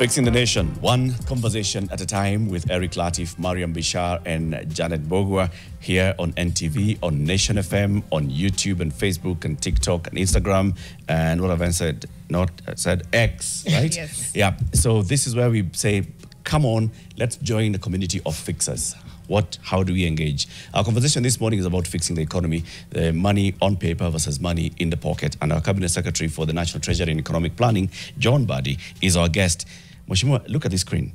Fixing the Nation, one conversation at a time with Eric Latif, Mariam Bishar, and Janet Bogwa here on NTV, on Nation FM, on YouTube and Facebook and TikTok and Instagram. And what have I said? Said X, right? Yes. Yeah. So this is where we say, come on, let's join the community of fixers. How do we engage? Our conversation this morning is about fixing the economy, money on paper versus money in the pocket. And our Cabinet Secretary for the National Treasury and Economic Planning, Mbadi, is our guest. Mheshimiwa, look at the screen.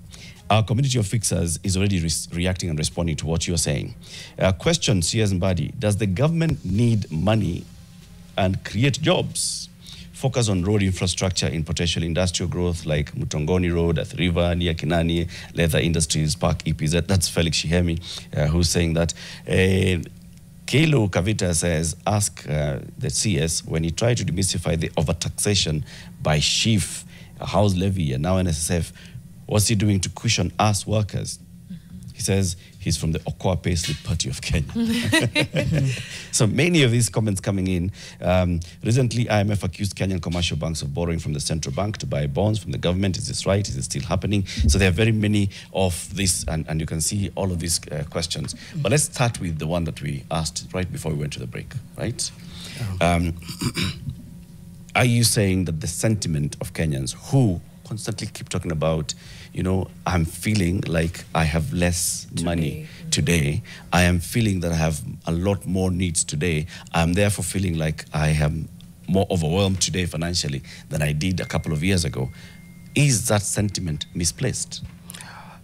Our community of fixers is already reacting and responding to what you're saying. Question, CS Mbadi, does the government need money and create jobs? Focus on road infrastructure in potential industrial growth like Mutongoni Road, Athi River, near Kinani, Leather Industries Park, EPZ. That's Felix Shihemi who's saying that. Kelo Kavita says, ask the CS, when he tried to demystify the overtaxation by SHIF, house levy, and now NSSF, what's he doing to cushion us workers? He says he's from the Okoa Paisley Party of Kenya. So many of these comments coming in. Recently, IMF accused Kenyan commercial banks of borrowing from the central bank to buy bonds from the government. Is this right? Is it still happening? So there are very many of this, and you can see all of these questions. But let's start with the one that we asked right before we went to the break, right? Are you saying that the sentiment of Kenyans who constantly keep talking about, you know, I'm feeling like I have less money today. I am feeling that I have a lot more needs today. I'm therefore feeling like I am more overwhelmed today financially than I did a couple of years ago. Is that sentiment misplaced?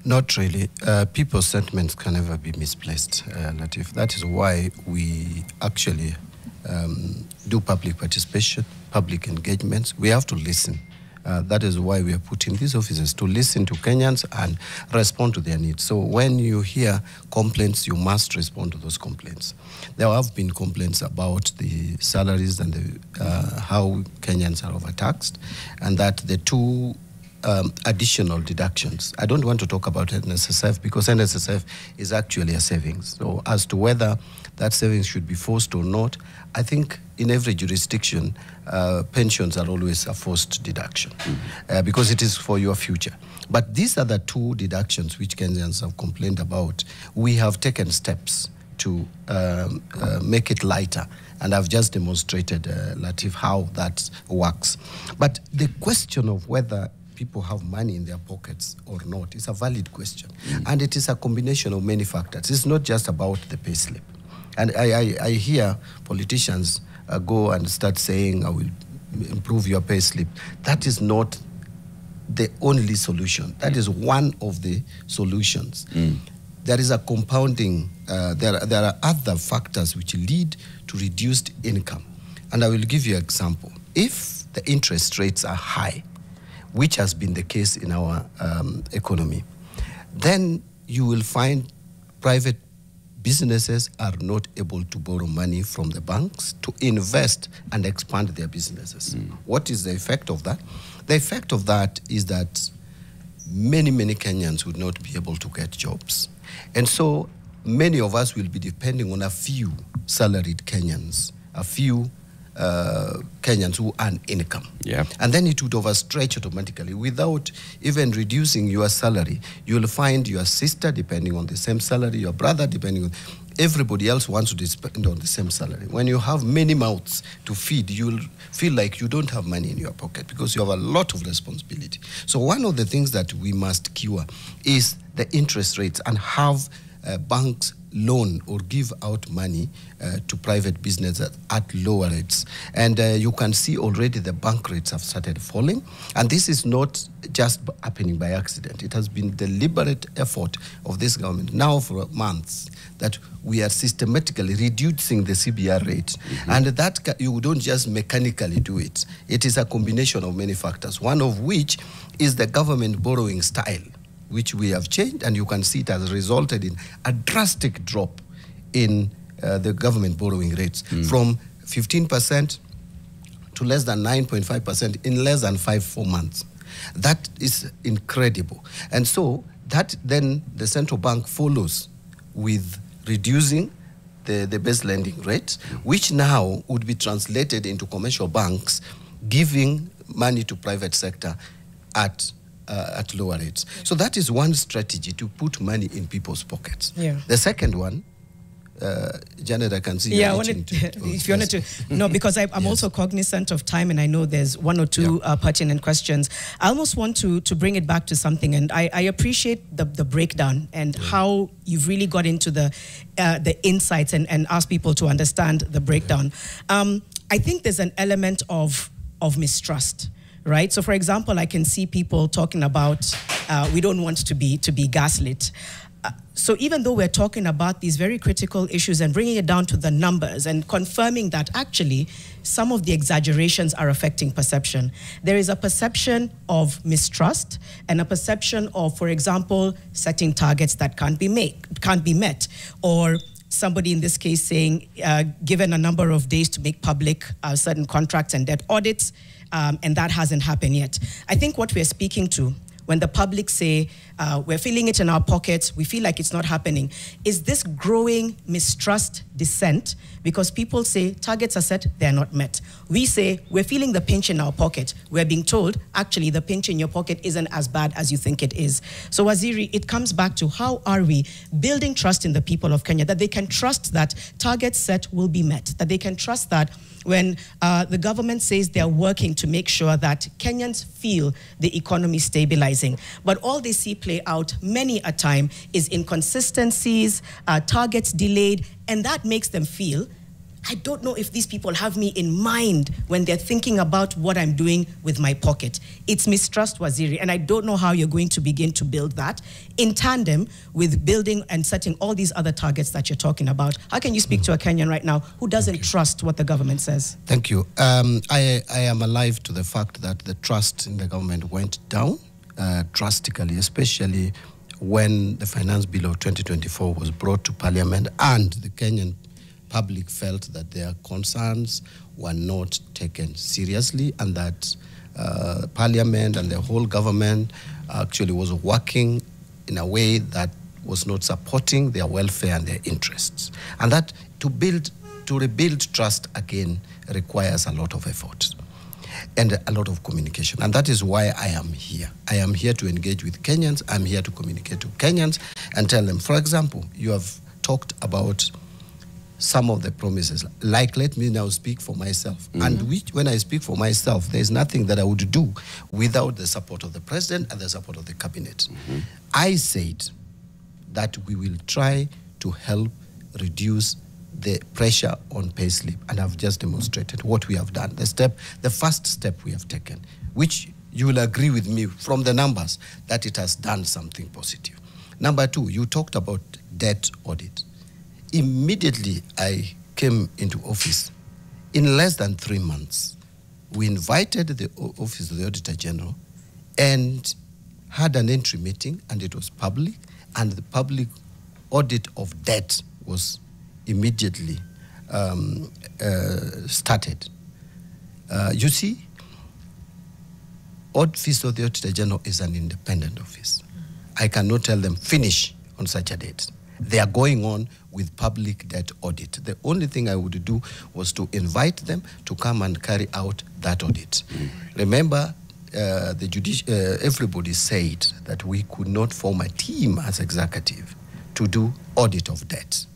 Not really. People's sentiments can never be misplaced, Latif. That is why we actually do public participation, public engagements. We have to listen. That is why we are putting these officers to listen to Kenyans and respond to their needs. So when you hear complaints, you must respond to those complaints. There have been complaints about the salaries and how Kenyans are overtaxed, and that the two additional deductions. I don't want to talk about NSSF because NSSF is actually a savings. So as to whether that savings should be forced or not, I think in every jurisdiction, pensions are always a forced deduction because it is for your future. But these are the two deductions which Kenyans have complained about. We have taken steps to make it lighter, and I've just demonstrated, Latif, how that works. But the question of whether people have money in their pockets or not is a valid question. And it is a combination of many factors. It's not just about the pay slip. And I hear politicians go and start saying, I will improve your pay slip. That is not the only solution. That is one of the solutions. There is a compounding, there are other factors which lead to reduced income. And I will give you an example. If the interest rates are high, which has been the case in our economy, then you will find private businesses are not able to borrow money from the banks to invest and expand their businesses. What is the effect of that? The effect of that is that many Kenyans would not be able to get jobs. And so many of us will be depending on a few salaried Kenyans, a few Kenyans who earn income. And then it would overstretch automatically without even reducing your salary. You'll find your sister depending on the same salary, your brother depending on, everybody else wants to spend on the same salary. When you have many mouths to feed, you'll feel like you don't have money in your pocket because you have a lot of responsibility. So one of the things that we must cure is the interest rates and have banks loan or give out money to private business at lower rates. And you can see already the bank rates have started falling. And this is not just happening by accident. It has been deliberate effort of this government now for months that we are systematically reducing the CBR rate. And that you don't just mechanically do it. It is a combination of many factors, one of which is the government borrowing style, which we have changed, and you can see it has resulted in a drastic drop in the government borrowing rates from 15% to less than 9.5% in less than 4 months. That is incredible. And so that then the central bank follows with reducing the base lending rate, which now would be translated into commercial banks giving money to private sector at at lower rates. So that is one strategy, to put money in people's pockets. Yeah. The second one, Janet, I can see yeah, if you wanted to. No, because I'm also cognizant of time, and I know there's one or two pertinent questions. I almost want to bring it back to something, and I appreciate the breakdown and how you've really got into the insights and asked people to understand the breakdown. I think there's an element of mistrust. Right. So, for example, I can see people talking about we don't want to be gaslit. So even though we're talking about these very critical issues and bringing it down to the numbers and confirming that actually some of the exaggerations are affecting perception, there is a perception of mistrust and a perception of, for example, setting targets that can't be met, or somebody in this case saying, given a number of days to make public certain contracts and debt audits, and that hasn't happened yet. I think what we're speaking to, when the public say, we're feeling it in our pockets, we feel like it's not happening, is this growing mistrust dissent, because people say targets are set, they're not met. We say, we're feeling the pinch in our pocket. We're being told, actually, the pinch in your pocket isn't as bad as you think it is. So, Waziri, it comes back to how are we building trust in the people of Kenya, that they can trust that targets set will be met, that they can trust that when the government says they're working to make sure that Kenyans feel the economy stabilizing. But all they see play out many a time is inconsistencies, targets delayed, and that makes them feel, I don't know if these people have me in mind when they're thinking about what I'm doing with my pocket. It's mistrust, Waziri, and I don't know how you're going to begin to build that in tandem with building and setting all these other targets that you're talking about. How can you speak to a Kenyan right now who doesn't trust what the government says? Thank you. I am alive to the fact that the trust in the government went down drastically, especially when the Finance Bill of 2024 was brought to Parliament and the Kenyan public felt that their concerns were not taken seriously, and that Parliament and the whole government actually was working in a way that was not supporting their welfare and their interests. And that to rebuild trust again requires a lot of effort and a lot of communication. And that is why I am here. I am here to engage with Kenyans. I'm here to communicate to Kenyans and tell them, for example, you have talked about some of the promises. Like, let me now speak for myself. And when I speak for myself, there's nothing that I would do without the support of the president and the support of the cabinet. I said that we will try to help reduce the pressure on payslip, and I've just demonstrated what we have done. The first step we have taken, which you will agree with me from the numbers that it has done something positive. Number two, you talked about debt audit. Immediately I came into office, in less than 3 months, we invited the Office of the Auditor General and had an entry meeting, and it was public, and the public audit of debt was immediately started. You see, Office of the Auditor General is an independent office. I cannot tell them finish on such a date. They are going on with public debt audit. The only thing I would do was to invite them to come and carry out that audit. Remember, everybody said that we could not form a team as executive to do audit of debt.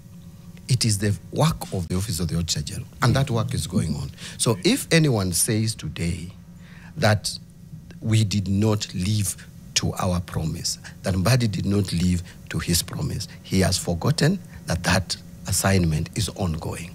It is the work of the Office of the Auditor General, and that work is going on. So if anyone says today that we did not live to our promise, that Mbadi did not live to his promise, he has forgotten that that assignment is ongoing.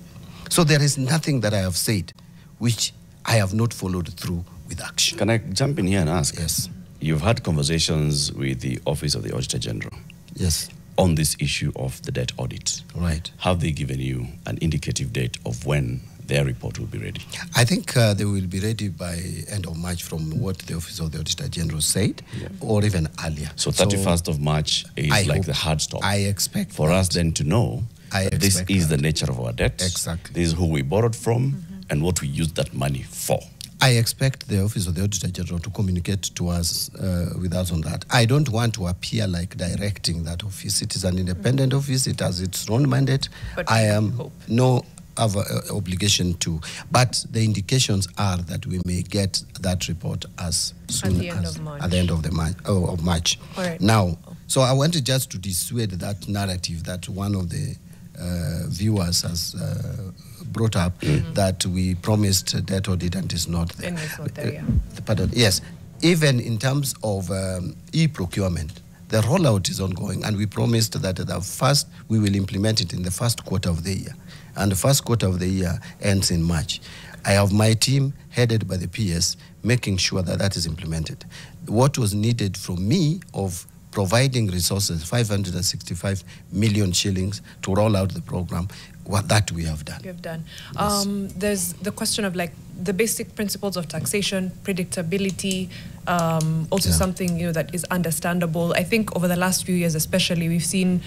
So there is nothing that I have said which I have not followed through with action. Can I jump in here and ask? Yes. You've had conversations with the Office of the Auditor General. Yes. On this issue of the debt audit. Right. Have they given you an indicative date of when their report will be ready? I think they will be ready by end of March from what the Office of the Auditor General said, or even earlier. So 31st of March is like the hard stop. I expect for us then to know this is the nature of our debt. Exactly. This is who we borrowed from and what we used that money for. I expect the Office of the Auditor General to communicate to us with us on that. I don't want to appear like directing that office. It is an independent office. It has its own mandate. But I am have an obligation to. But the indications are that we may get that report as soon as at the end of March. All right. Now, so I wanted just to dissuade that narrative that one of the viewers has brought up, that we promised debt audit and it's not there. And it's not there, yeah. Pardon, yes. Even in terms of e-procurement, the rollout is ongoing, and we promised that we will implement it in the first quarter of the year. And the first quarter of the year ends in March. I have my team headed by the PS making sure that that is implemented. What was needed from me of providing resources, 565 million shillings to roll out the program, that we have done. You have done. Yes. There's the question of like the basic principles of taxation, predictability, also something that is understandable. I think over the last few years, especially, we've seen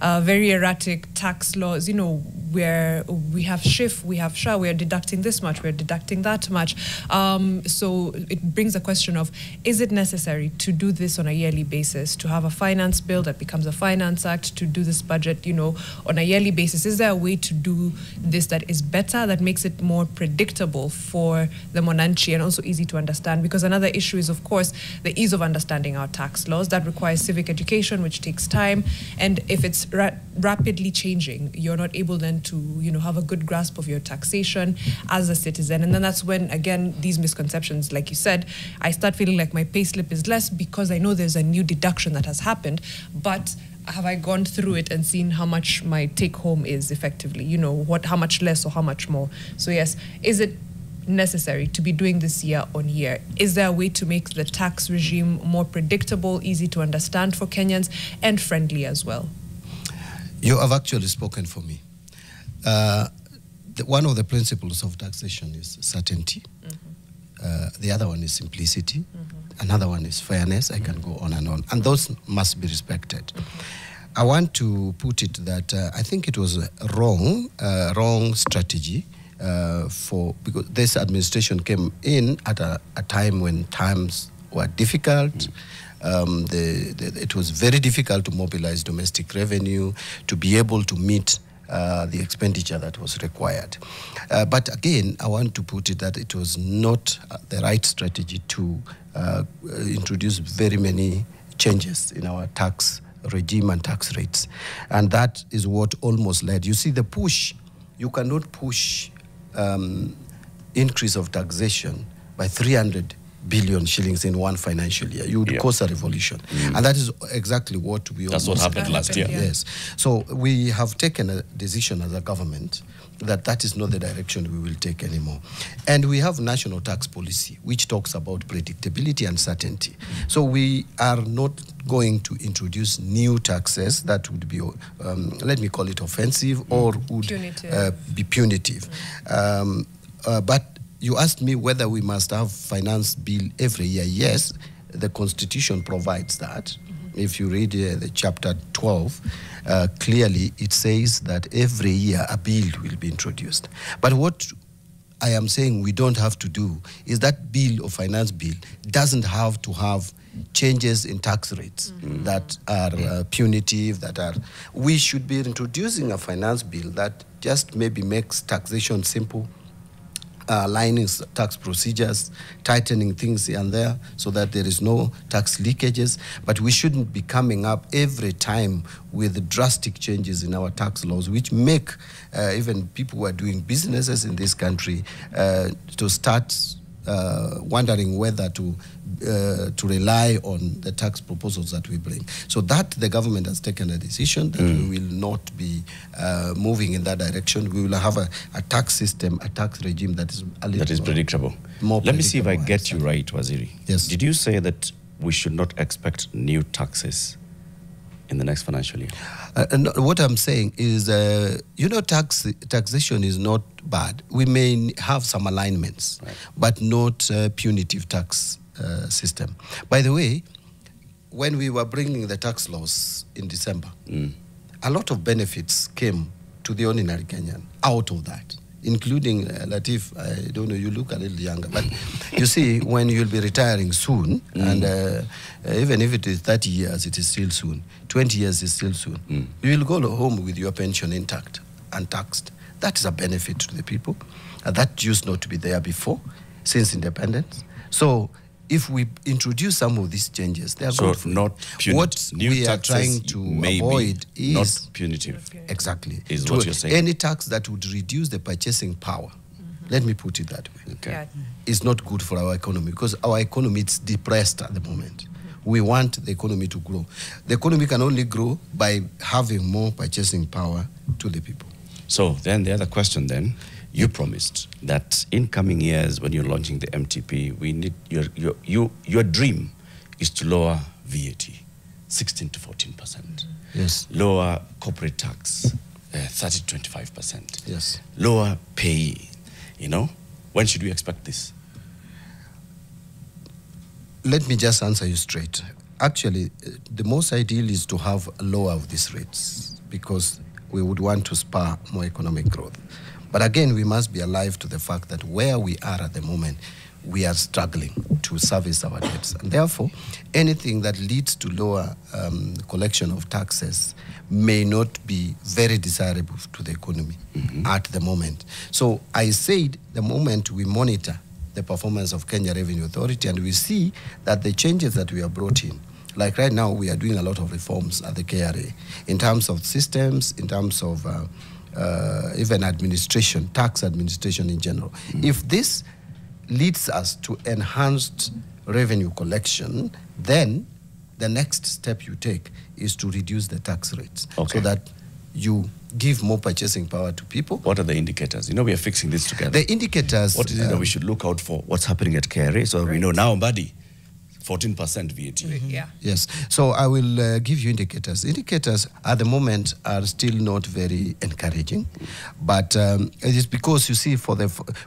very erratic tax laws. Where we have SHIF, we have SHA, we are deducting this much, we're deducting that much. So it brings a question of, is it necessary to do this on a yearly basis, to have a finance bill that becomes a finance act, to do this budget, on a yearly basis? Is there a way to do this that is better, that makes it more predictable for the Monanchi and also easy to understand? Because another issue is, of course, the ease of understanding our tax laws. That requires civic education, which takes time. And if it's rapidly changing, you're not able then to have a good grasp of your taxation as a citizen. And then that's when, again, these misconceptions, like you said, I start feeling like my payslip is less because I know there's a new deduction that has happened, but have I gone through it and seen how much my take home is effectively, how much less or how much more? So yes, is it necessary to be doing this year on year? Is there a way to make the tax regime more predictable, easy to understand for Kenyans, and friendly as well? You have actually spoken for me. One of the principles of taxation is certainty. The other one is simplicity. Another one is fairness. I can go on, and those must be respected. I want to put it that I think it was a wrong strategy because this administration came in at a time when times were difficult. It was very difficult to mobilize domestic revenue to be able to meet the expenditure that was required. But again, I want to put it that it was not the right strategy to introduce very many changes in our tax regime and tax rates. And that is what almost led. You see, the push, you cannot push increase of taxation by 300 billion shillings in one financial year. You would cause a revolution. And that is exactly what That's what happened last year. Yes. So we have taken a decision as a government that is not the direction we will take anymore. And we have national tax policy, which talks about predictability and certainty. So we are not going to introduce new taxes that would be, let me call it offensive, or would be punitive. But you asked me whether we must have finance bill every year. Yes, the Constitution provides that. If you read the chapter 12, clearly it says that every year a bill will be introduced. But what I am saying we don't have to do is that bill or finance bill doesn't have to have changes in tax rates that are punitive, we should be introducing a finance bill that just maybe makes taxation simple, aligning tax procedures, tightening things here and there so that there is no tax leakages. But we shouldn't be coming up every time with drastic changes in our tax laws, which make even people who are doing businesses in this country to start wondering whether to rely on the tax proposals that we bring. So that the government has taken a decision that we will not be moving in that direction. We will have a tax system, a tax regime that is a little predictable. More Let me see if I get you right, Waziri. Yes. Did you say that we should not expect new taxes in the next financial year? What I'm saying is, taxation is not bad. We may have some alignments, but not punitive tax system. By the way, when we were bringing the tax laws in December, a lot of benefits came to the ordinary Kenyan out of that, including Latif. I don't know, you look a little younger, but you see, when you'll be retiring soon, and even if it is 30 years, it is still soon. 20 years is still soon. You will go home with your pension intact, untaxed. That is a benefit to the people. That used not to be there before, since independence. So if we introduce some of these changes, they are good for not punitive. What New we are taxes trying to avoid is not punitive. Exactly. Is what you're saying. Any tax that would reduce the purchasing power, let me put it that way, Okay. is not good for our economy, because our economy is depressed at the moment. We want the economy to grow. The economy can only grow by having more purchasing power to the people. So then the other question then, you promised that in coming years when you're launching the MTP, we need your dream is to lower VAT, 16 to 14%. Yes. Lower corporate tax, 30 to 25%. Yes. Lower pay, you know. When should we expect this? Let me just answer you straight. Actually, the most ideal is to have a lower of these rates, because we would want to spur more economic growth. But again, we must be alive to the fact that where we are at the moment, we are struggling to service our debts. And therefore, anything that leads to lower collection of taxes may not be very desirable to the economy at the moment. So I said the moment we monitor the performance of Kenya Revenue Authority and we see that the changes that we have brought in, like right now we are doing a lot of reforms at the KRA in terms of systems, in terms of even administration, tax administration in general. If this leads us to enhanced revenue collection, then the next step you take is to reduce the tax rates so that you give more purchasing power to people. What are the indicators? You know, we are fixing this together. The indicators... What is it that we should look out for? What's happening at KRA? So we know now, Mbadi, 14% VAT. Yeah. Yes. So I will give you indicators. Indicators at the moment are still not very encouraging, but it is because, you see,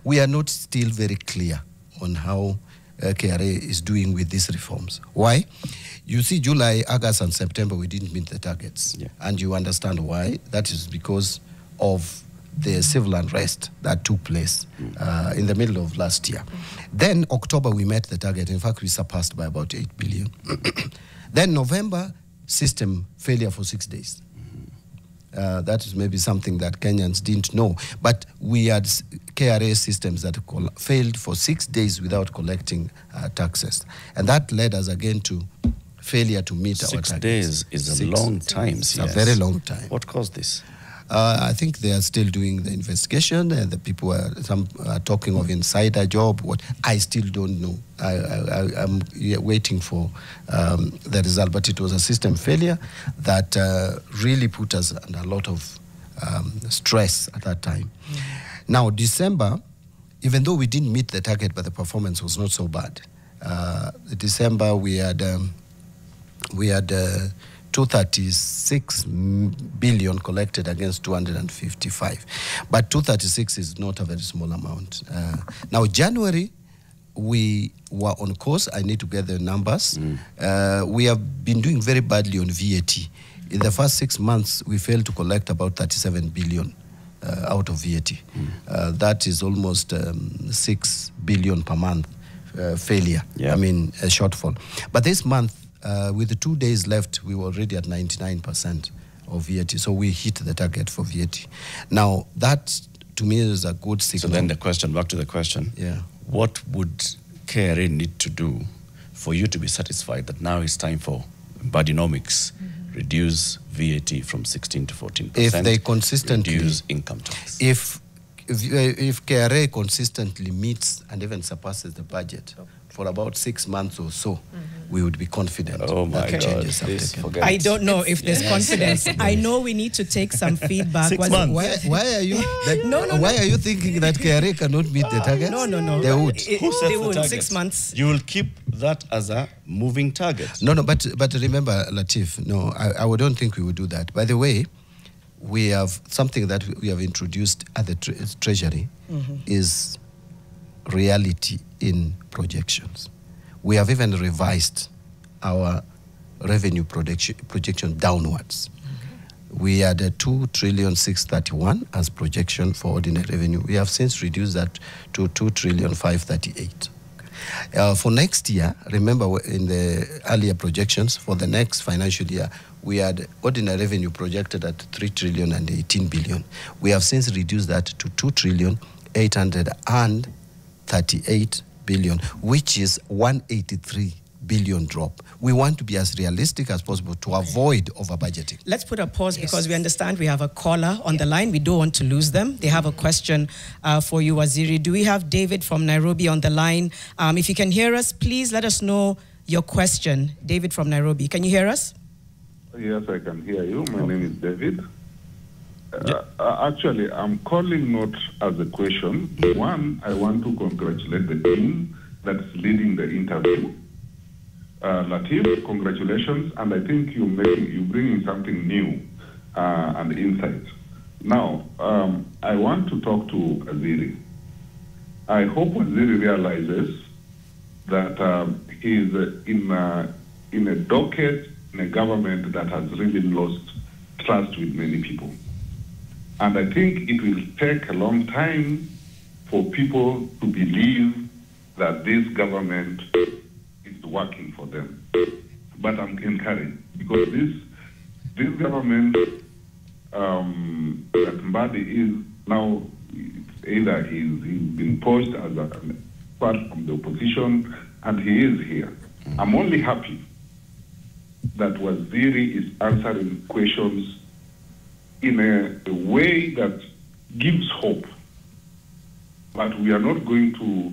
we are not still very clear on how KRA is doing with these reforms. Why? You see, July, August, and September, we didn't meet the targets. Yeah. And you understand why. That is because of the civil unrest that took place in the middle of last year. Then October, we met the target. In fact, we surpassed by about 8 billion. Then November, system failure for 6 days. That is maybe something that Kenyans didn't know. But we had KRA systems that failed for 6 days without collecting taxes. And that led us again to failure to meet our targets. 6 days is a long time. It's a very long time. What caused this? I think they are still doing the investigation, and the people some are talking of insider job. What I still don't know. I'm waiting for the result, but it was a system failure that really put us under a lot of stress at that time. Now, December, even though we didn't meet the target, but the performance was not so bad. December, we had 236 billion collected against 255. But 236 is not a very small amount. Now, January, we were on course. I need to get the numbers. We have been doing very badly on VAT. In the first 6 months, we failed to collect about 37 billion out of VAT. That is almost 6 billion per month failure. I mean, a shortfall. But this month, with the 2 days left, we were already at 99% of VAT. So we hit the target for VAT. Now, that to me is a good signal. So then the question, back to the question. Yeah. What would KRA need to do for you to be satisfied that now it's time for Mbadinomics, reduce VAT from 16 to 14%? If they consistently... reduce income tax. If KRA consistently meets and even surpasses the budget for about 6 months or so, we would be confident. Oh my God, I don't know if there's confidence. I know we need to take some feedback. 6 months. Why are you? Why are you thinking that KRA cannot meet the target? No. They would. Who sets They the would. target? 6 months. You will keep that as a moving target. No, but remember, Latif, no, I don't think we would do that. By the way, we have something that we have introduced at the Treasury is reality in projections. We have even revised our revenue projection downwards. We had a 2,631,000,000 as projection for ordinary revenue. We have since reduced that to 2,538,000,000. For next year, remember in the earlier projections, for the next financial year, we had ordinary revenue projected at 3 trillion and 18 billion. We have since reduced that to 2 trillion 838 billion, which is 183 billion drop. We want to be as realistic as possible to avoid over budgeting. Let's put a pause because we understand we have a caller on the line. We don't want to lose them. They have a question for you, Waziri. Do we have David from Nairobi on the line? If you can hear us, please let us know your question. David from Nairobi, can you hear us? Yes, I can hear you. My name is David. Actually, I'm calling not as a question. One, I want to congratulate the team that's leading the interview. Latif, congratulations, and I think you're bringing something new and insight. Now, I want to talk to Waziri. I hope Waziri realizes that he's in a docket in a government that has really lost trust with many people. And I think it will take a long time for people to believe that this government is working for them. But I'm encouraged because this government that Mbadi is now, either he's been pushed as a part of the opposition and he is here. I'm only happy that Waziri is answering questions in a way that gives hope. But we are not going to,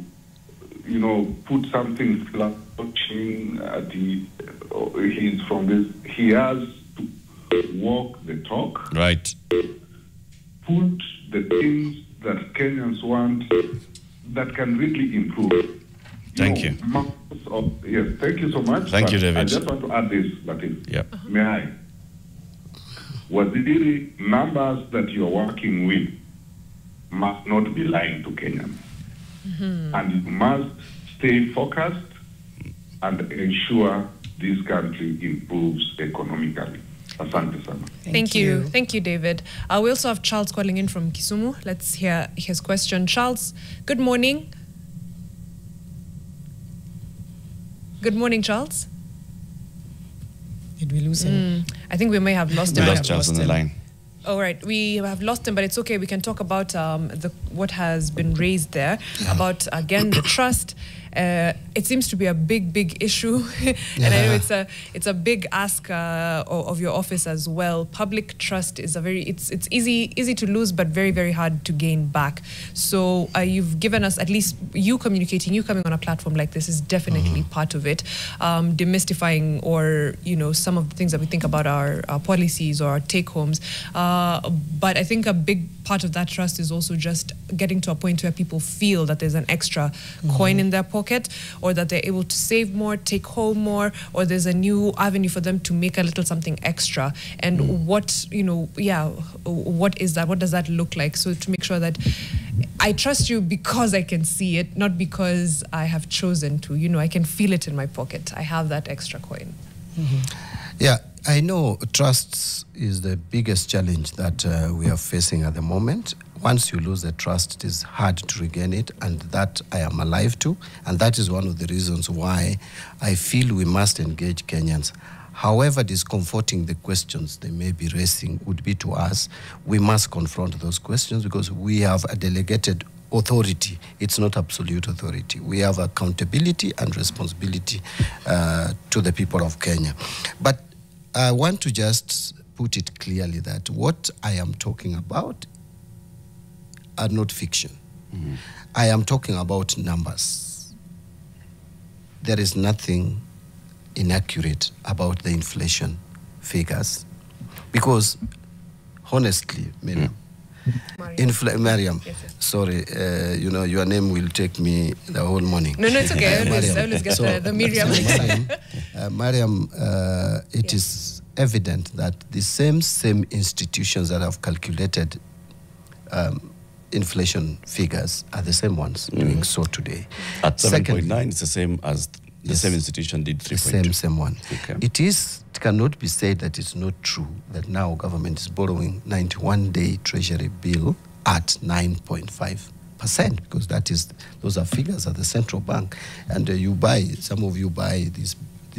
put something slouching at he's from this. He has to walk the talk. Right. Put the things that Kenyans want that can really improve. Thank you. Yes, thank you so much. Thank you, David. I just want to add this, Latif. Yep. May I? Waziri, numbers that you're working with must not be lying to Kenyans. And you must stay focused and ensure this country improves economically. Asante sana. Thank you. Thank you, David. We also have Charles calling in from Kisumu. Let's hear his question. Charles, good morning. Good morning, Charles. Did we lose him? I think we may have lost him. We lost Charles on the line. All right, we have lost him, but it's okay. We can talk about what has been raised there, about, again, the trust. It seems to be a big issue, and I know it's a big ask of your office as well. Public trust is it's easy to lose, but very hard to gain back. So you've given us, at least you communicating, you coming on a platform like this is definitely part of it, demystifying or some of the things that we think about our policies or our take homes. But I think a big part of that trust is also just getting to a point where people feel that there's an extra coin in their pocket, or that they're able to save more, take home more, or there's a new avenue for them to make a little something extra. And what is that? What does that look like? So to make sure that I trust you because I can see it, not because I have chosen to. I can feel it in my pocket. I have that extra coin. Yeah, I know trust is the biggest challenge that we are facing at the moment. Once you lose the trust, it is hard to regain it, and that I am alive to, and that is one of the reasons why I feel we must engage Kenyans. However discomforting the questions they may be raising would be to us, we must confront those questions because we have a delegated authority. It's not absolute authority. We have accountability and responsibility to the people of Kenya. But I want to just put it clearly that what I am talking about are not fiction. I am talking about numbers. There is nothing inaccurate about the inflation figures because, honestly, Miriam, Mariam, Yes. sorry, your name will take me the whole morning. No, it's okay. I always get the Miriam. Mariam, it is evident that the same institutions that have calculated inflation figures are the same ones doing so today. At 7.9, it's the same as the same institution did 3.2. Same one. Okay. It cannot be said that it's not true that now government is borrowing 91-day treasury bill at 9.5%. percent, because those are figures at the central bank, and some of you buy these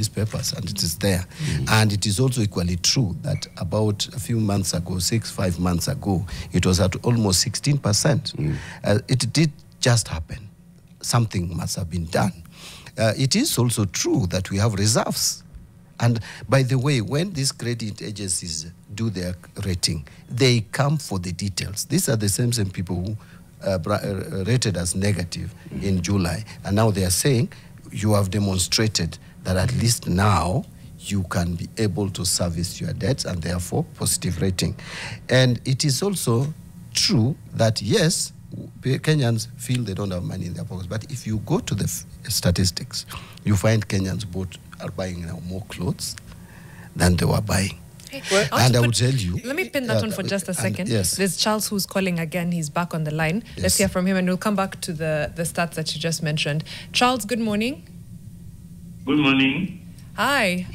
papers, and it is there. And it is also equally true that about a few months ago, 5 months ago, it was at almost 16%. It did just happen. Something must have been done. It is also true that we have reserves. And by the way, when these credit agencies do their rating, they come for the details. These are the same people who rated as negative in July. And now they are saying, you have demonstrated that at least now you can be able to service your debts, and therefore positive rating. And it is also true that, yes, Kenyans feel they don't have money in their pockets. But if you go to the statistics, you find Kenyans are buying now more clothes than they were buying. Well, and I would tell you... Let me pin that one for just a second. Yes. There's Charles who's calling again. He's back on the line. Yes. Let's hear from him, and we'll come back to the stats that you just mentioned. Charles, good morning. Good morning. Hi.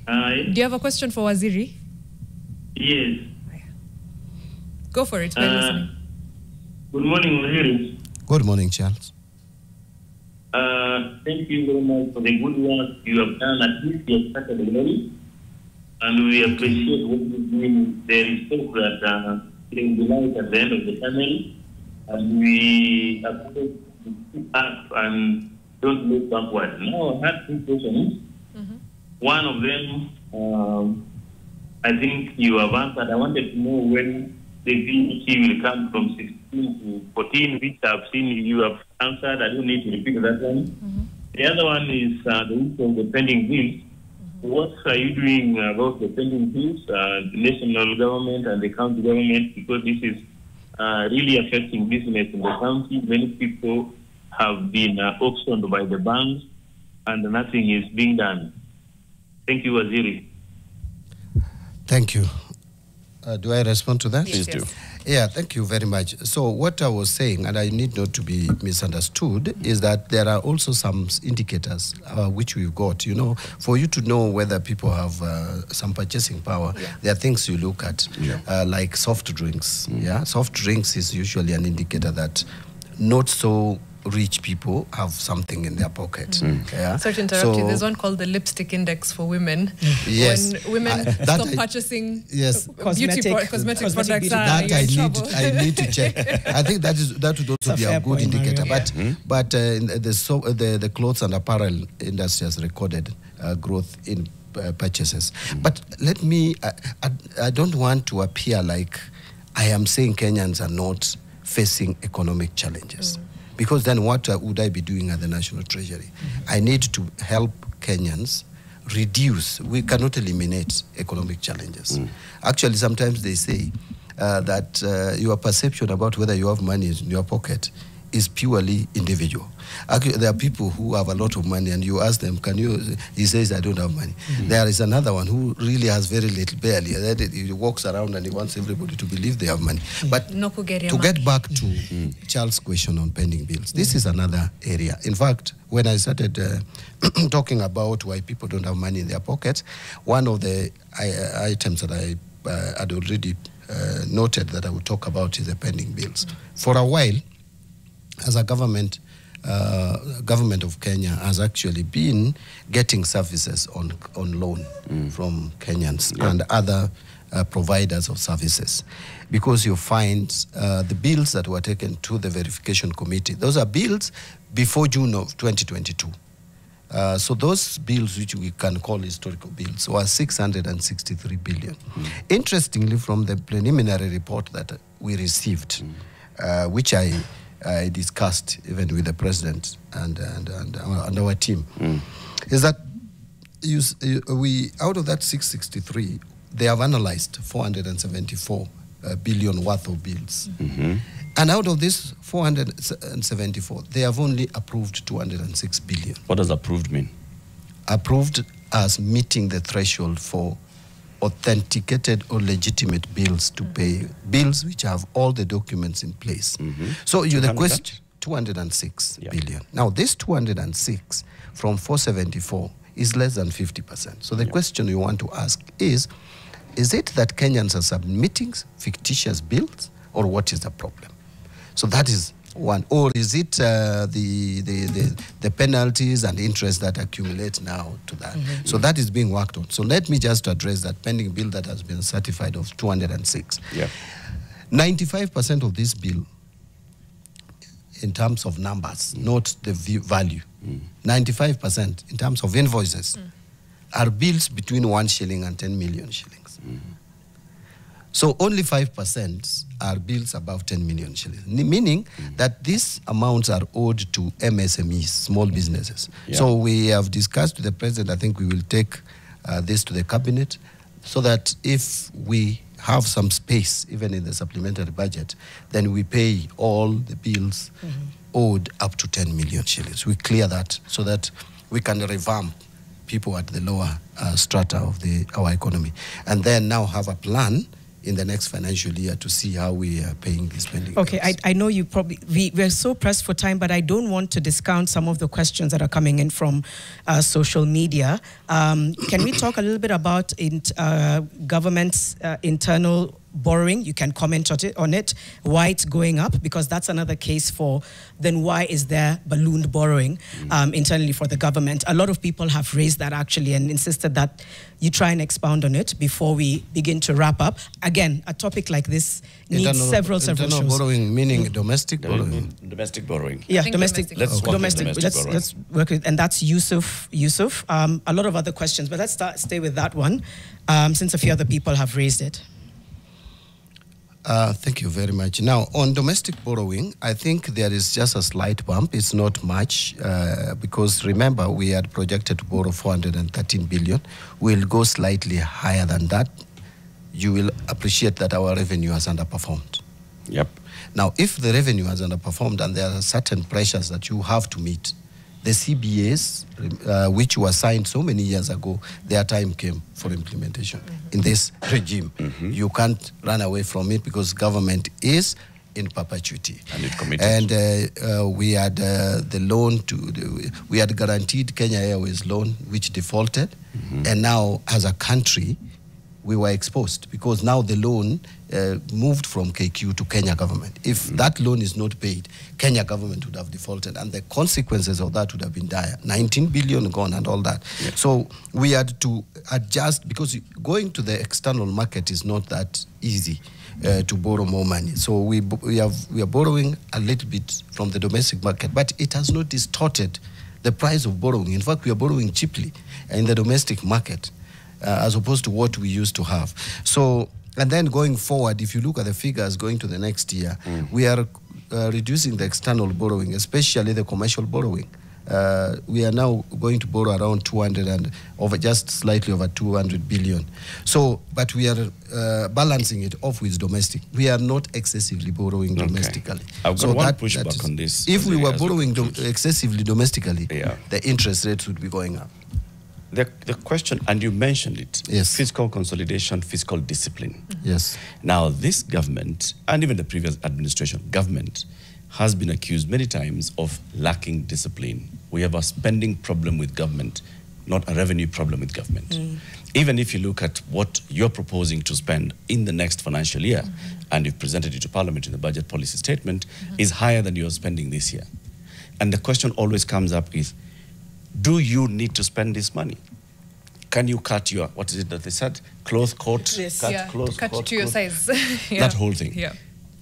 Hi. Do you have a question for Waziri? Yes. Go for it. We're listening. Good morning, Waziri. Good morning, Charles. Thank you very much for the good work you have done. At least you have started already. And we appreciate what you're doing. There is hope that there will be light at the end of the tunnel. And we appreciate you keep up and don't look backward. Now, I have 2 questions. One of them, I think you have answered. I wanted to know when the VAT will come from 16 to 14, which I've seen you have answered. I don't need to repeat that one. The other one is the issue of the pending bills. What are you doing about the pending bills, the national government and the county government? Because this is really affecting business in the county. Many people have been auctioned by the banks, and nothing is being done. Thank you, Waziri. Thank you. Do I respond to that? Please do. Yeah, thank you very much. So what I was saying, and I need not to be misunderstood, is that there are also some indicators which we've got, for you to know whether people have some purchasing power. There are things you look at, like soft drinks. Soft drinks is usually an indicator that not so rich people have something in their pocket. Sorry to interrupt you. There's one called the lipstick index for women. Yes. When women stop purchasing cosmetic products, I need to check. I think that would also be a good indicator. Mario. But the clothes and apparel industry has recorded growth in purchases. But let me, I don't want to appear like I am saying Kenyans are not facing economic challenges. Because then what would I be doing at the National Treasury? I need to help Kenyans reduce. We cannot eliminate economic challenges. Actually, sometimes they say that your perception about whether you have money in your pocket is purely individual. Actually, there are people who have a lot of money, and you ask them, he says, I don't have money. There is another one who really has very little, barely. He walks around and he wants everybody to believe they have money. But to get back to Charles' question on pending bills, this is another area. In fact, when I started talking about why people don't have money in their pockets, one of the items that I had already noted that I would talk about is the pending bills. For a while, as a government of Kenya has actually been getting services on loan from Kenyans and other providers of services, because you find the bills that were taken to the verification committee, those are bills before June of 2022. So those bills, which we can call historical bills, were 663 billion. Interestingly, from the preliminary report that we received, which I discussed even with the president and our team, is that we out of that 663, they have analyzed 474 billion worth of bills. And out of this 474, they have only approved 206 billion. What does approved mean? Approved as meeting the threshold for authenticated or legitimate bills to pay, bills which have all the documents in place. So the question, 206 billion. Now this 206 from 474 is less than 50%. So the question you want to ask is it that Kenyans are submitting fictitious bills, or what is the problem? So that is one. Or is it the penalties and interest that accumulate now to that? So that is being worked on. So let me just address that pending bill that has been certified of 206. Yeah. 95% of this bill, in terms of numbers, not the value, 95% in terms of invoices, are bills between 1 shilling and 10 million shillings. So only 5% are bills above 10 million shillings, meaning that these amounts are owed to MSMEs, small businesses. Yeah. So we have discussed with the president, I think we will take this to the cabinet, so that if we have some space, even in the supplementary budget, then we pay all the bills owed up to 10 million shillings. We clear that so that we can revamp people at the lower strata of our economy. And then now have a plan in the next financial year to see how we are paying these spending. Okay, I know you probably, we're so pressed for time, but I don't want to discount some of the questions that are coming in from social media. Can we talk a little bit about government's internal borrowing? You can comment on it, why it's going up, because that's another case for then why is there ballooned borrowing internally for the government. A lot of people have raised that actually and insisted that you try and expound on it before we begin to wrap up. Again, a topic like this needs several shows. Internal borrowing meaning domestic borrowing? Domestic borrowing. Yeah, domestic. Let's work with domestic borrowing. Let's work with, and that's Yusuf. A lot of other questions, but let's stay with that one since a few other people have raised it. Thank you very much. Now, on domestic borrowing, I think there is just a slight bump. It's not much because remember, we had projected to borrow 413 billion. We'll go slightly higher than that. You will appreciate that our revenue has underperformed. Yep. Now, if the revenue has underperformed and there are certain pressures that you have to meet, the CBAs, which were signed so many years ago, their time came for implementation in this regime. You can't run away from it because government is in perpetuity. And it committed. And we had the loan we had guaranteed Kenya Airways loan, which defaulted. And now, as a country, we were exposed because now the loan moved from KQ to Kenya government. If that loan is not paid, Kenya government would have defaulted and the consequences of that would have been dire. 19 billion gone and all that. Yeah. So we had to adjust because going to the external market is not that easy to borrow more money. So we are borrowing a little bit from the domestic market, but it has not distorted the price of borrowing. In fact, we are borrowing cheaply in the domestic market. As opposed to what we used to have. So, and then going forward, if you look at the figures going to the next year, we are reducing the external borrowing, especially the commercial borrowing. We are now going to borrow around 200 and just slightly over 200 billion. So, but we are balancing it off with domestic. We are not excessively borrowing domestically. I've got one pushback on this. If we were borrowing excessively domestically, the interest rates would be going up. The question, and you mentioned it, yes. Fiscal consolidation, fiscal discipline. Yes. Now, this government, and even the previous administration, government, has been accused many times of lacking discipline. We have a spending problem with government, not a revenue problem with government. Even if you look at what you're proposing to spend in the next financial year, and you've presented it to Parliament in the budget policy statement, is higher than you're spending this year. And the question always comes up is, do you need to spend this money? Can you cut your, what is it that they said? Cloth coat? Yes. Cut to your size. That whole thing. Yeah.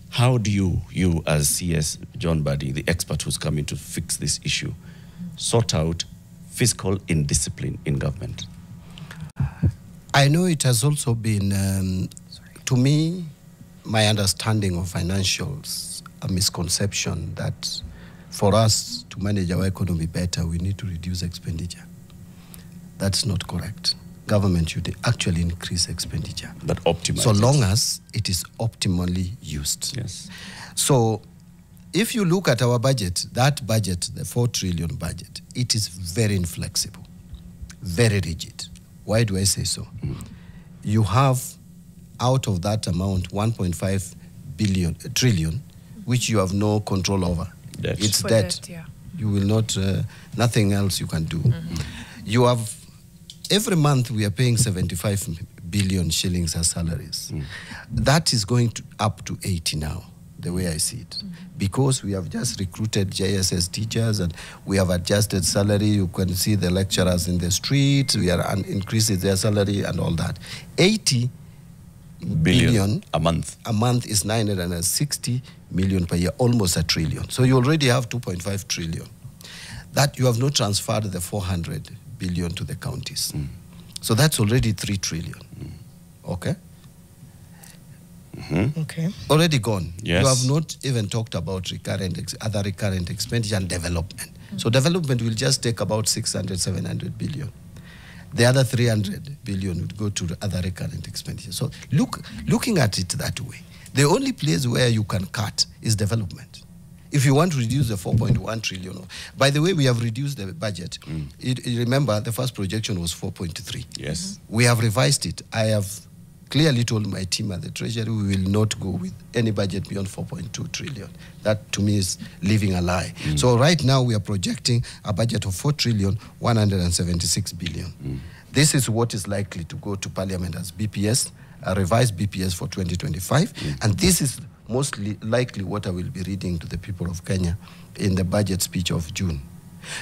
How do you as CS John Mbadi, the expert who's coming to fix this issue, sort out fiscal indiscipline in government? I know it has also been, to me, my understanding of financials, a misconception that for us to manage our economy better, we need to reduce expenditure. That's not correct. Government should actually increase expenditure. But optimize so long as it is optimally used. Yes. So if you look at our budget, that budget, the 4 trillion budget, it is very inflexible, very rigid. Why do I say so? You have out of that amount 1.5 trillion, which you have no control over. Debt. It's debt. You will not, nothing else you can do. You have, every month we are paying 75 billion shillings as salaries. That is going up to 80 now. the way I see it. Because we have just recruited JSS teachers and we have adjusted salary. You can see the lecturers in the street. We are increasing their salary and all that. 80 billion a month. A month is 960 million per year, almost a trillion. So you already have 2.5 trillion. That you have not transferred the 400 billion to the counties. So that's already 3 trillion. Okay? Okay. Already gone. Yes. You have not even talked about other recurrent expenditure and development. So development will just take about 600, 700 billion. The other 300 billion would go to the other recurrent expenditure. So looking at it that way, the only place where you can cut is development. If you want to reduce the 4.1 trillion, by the way, we have reduced the budget. Remember, the first projection was 4.3. Yes. We have revised it. I have clearly told my team at the Treasury we will not go with any budget beyond 4.2 trillion. That to me is living a lie. So right now we are projecting a budget of 4 trillion 176 billion. This is what is likely to go to Parliament as BPS, a revised BPS for 2025, and this is mostly likely what I will be reading to the people of Kenya in the budget speech of June.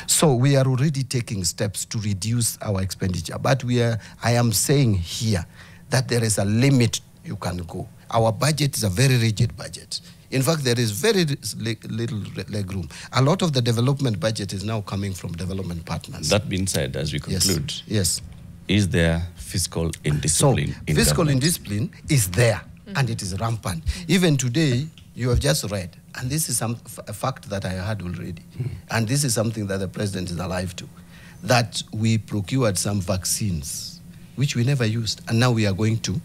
So we are already taking steps to reduce our expenditure, but I am saying here that there is a limit you can go. Our budget is a very rigid budget. In fact, there is very little leg room. A lot of the development budget is now coming from development partners. That being said, as we conclude, yes. Is there fiscal indiscipline So, in fiscal government? indiscipline is there, and it is rampant. Even today, you have just read, and this is a fact that I had already, and this is something that the president is alive to, that we procured some vaccines which we never used, and now we are going to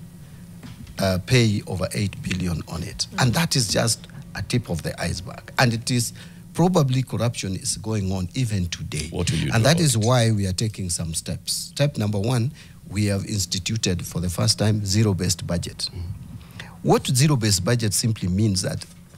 pay over 8 billion on it. And that is just a tip of the iceberg. And it is probably corruption is going on even today. What will you do and that about is it? why we are taking some steps. Step number one, we have instituted for the first time zero-based budget. What zero-based budget simply means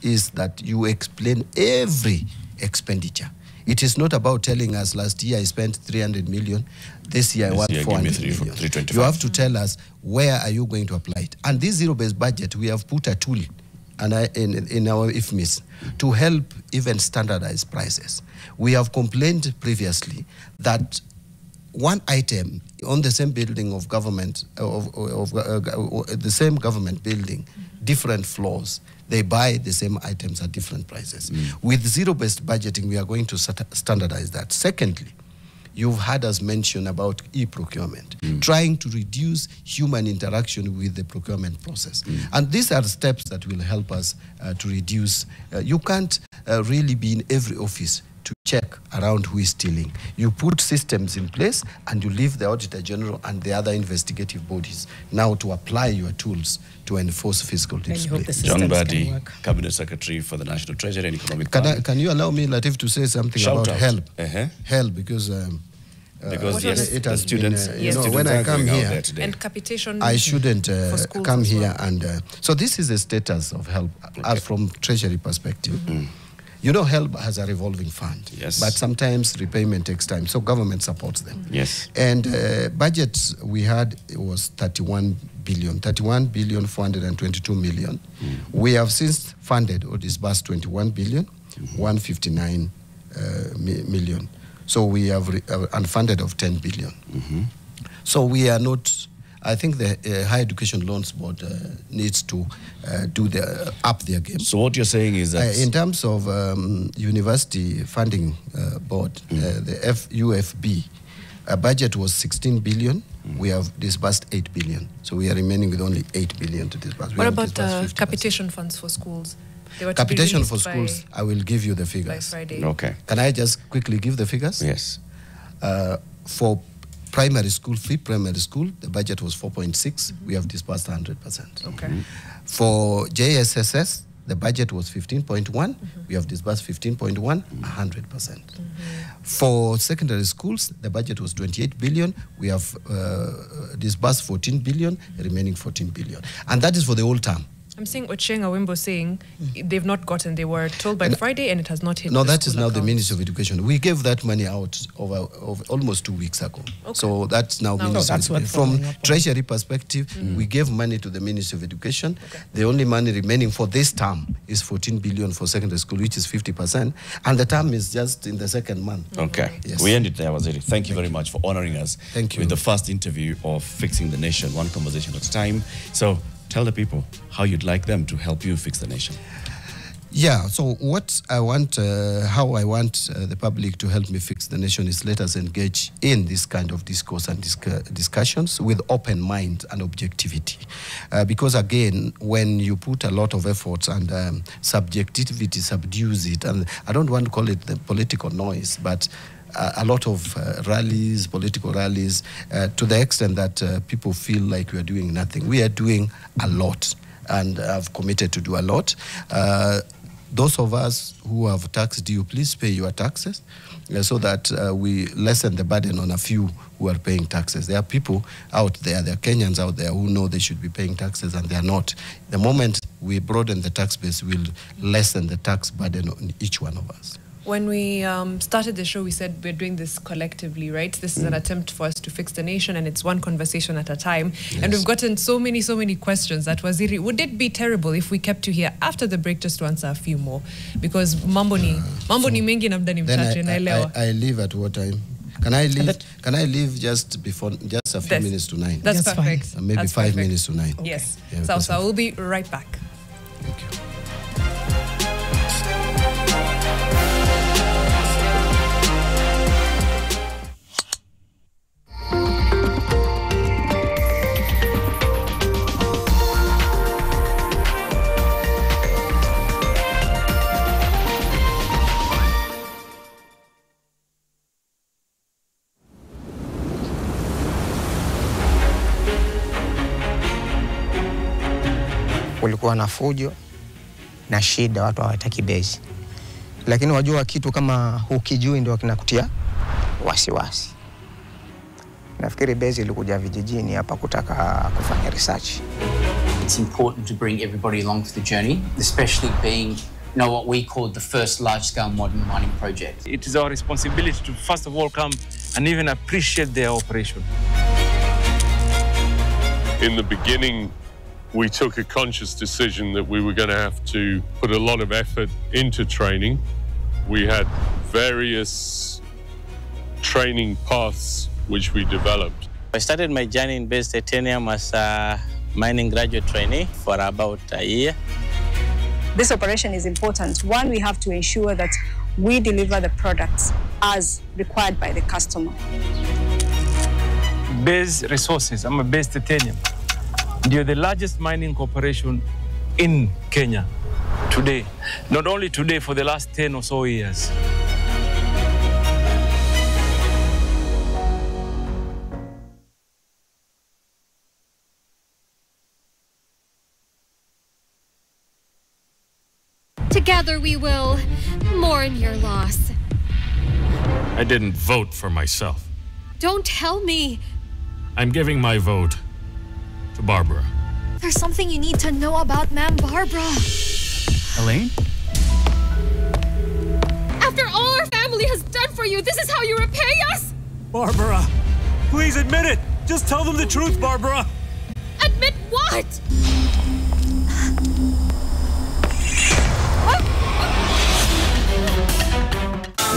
is that you explain every expenditure. It is not about telling us last year I spent 300 million, this year I want 400 million. 325. You have to tell us where are you going to apply it. And this zero-based budget, we have put a tool in our IFMIS to help even standardize prices. We have complained previously that one item on the same building of government, the same government building, different floors, they buy the same items at different prices. With zero-based budgeting, we are going to standardize that. Secondly, you've heard us mention about e-procurement, trying to reduce human interaction with the procurement process. And these are steps that will help us to reduce. You can't really be in every office to check around who is stealing. You put systems in place and you leave the Auditor General and the other investigative bodies now to apply your tools to enforce fiscal discipline. John Mbadi, Cabinet Secretary for the National Treasury and Economic Planning. Can you allow me, Latif, to say something Shout about out. help? Help, because yes, it the has students, been, the students when I are come going out here, there today. And capitation I shouldn't for schools come as well. here and so this is the status of help as from Treasury perspective. You know, help has a revolving fund, Yes. but sometimes repayment takes time, so government supports them. Yes. And budgets we had, it was 31 billion 422 million. We have since funded or disbursed 21 billion 159 million. So we have unfunded of 10 billion. So we are not. I think the Higher Education Loans Board needs to up their game. So what you're saying is that In terms of University Funding Board, the UFB, a budget was 16 billion. We have disbursed 8 billion. So we are remaining with only 8 billion to disburse. We What have about disbursed 50%. capitation funds for schools? They were to be Capitation for released schools, I will give you the by figures. Friday. okay. Can I just quickly give the figures? Yes. For primary school, free primary school, the budget was 4.6. We have disbursed 100%. Okay. For JSSS, the budget was 15.1. We have disbursed 15.1, 100%. For secondary schools, the budget was 28 billion. We have disbursed 14 billion, remaining 14 billion. And that is for the whole term. I'm seeing Ochenga Wimbo saying they've not gotten. They were told by Friday and it has not hit. No, the that is school now accounts. the Ministry of Education. We gave that money out over almost 2 weeks ago. Okay. So that's now No, Ministry that's of what Education. following From up on. Treasury perspective, we gave money to the Ministry of Education. The only money remaining for this term is 14 billion for secondary school, which is 50%. And the term is just in the second month. Okay. Yes. We end it there, Waziri. Thank you very much for honoring us Thank you. with the first interview of Fixing the Nation, one conversation at a time. So tell the people how you'd like them to help you fix the nation. Yeah, so what I want, how I want the public to help me fix the nation is let us engage in this kind of discourse and discussions with open mind and objectivity. Because again, when you put a lot of efforts and subjectivity subdues it, and I don't want to call it the political noise, but a lot of rallies, political rallies, to the extent that people feel like we are doing nothing. We are doing a lot, and I've committed to do a lot. Those of us who have tax due, please pay your taxes so that we lessen the burden on a few who are paying taxes. There are people out there are Kenyans out there who know they should be paying taxes and they are not. The moment we broaden the tax base, we'll lessen the tax burden on each one of us. When we started the show, we said we're doing this collectively, right? This is an attempt for us to fix the nation, and it's one conversation at a time. Yes. And we've gotten so many questions that Waziri, would it be terrible if we kept you here after the break just to answer a few more? Because mambo ni mengi na mdani mchache naelewa. I leave at what time? Can I leave? Can I leave just a few minutes to 9? That's That's perfect. fine. Maybe That's 5 perfect. minutes to 9. Yes. Yeah, So we'll be right back. Thank you. Kulikuwa na fujo na shida, watu hawataki bezi. Lakini wajua kitu kama hukijui ndio kinakutia wasiwasi. Nafikiri bezi ilikuja vijijini hapa kutaka kufanya research. It's important to bring everybody along for the journey, especially being what we call the first large-scale modern mining project. It is our responsibility to first of all come and even appreciate their operation. In the beginning, we took a conscious decision that we were going to have to put a lot of effort into training. We had various training paths which we developed. I started my journey in base titanium as a mining graduate trainee for about a year. This operation is important. One, we have to ensure that we deliver the products as required by the customer. Base Resources, I'm a base titanium. They're the largest mining corporation in Kenya today. Not only today, for the last 10 or so years. Together we will mourn your loss. I didn't vote for myself. Don't tell me. I'm giving my vote to Barbara. There's something you need to know about Ma'am Barbara. Elaine? After all our family has done for you, this is how you repay us? Barbara, please admit it. Just tell them the truth, Barbara. Admit what?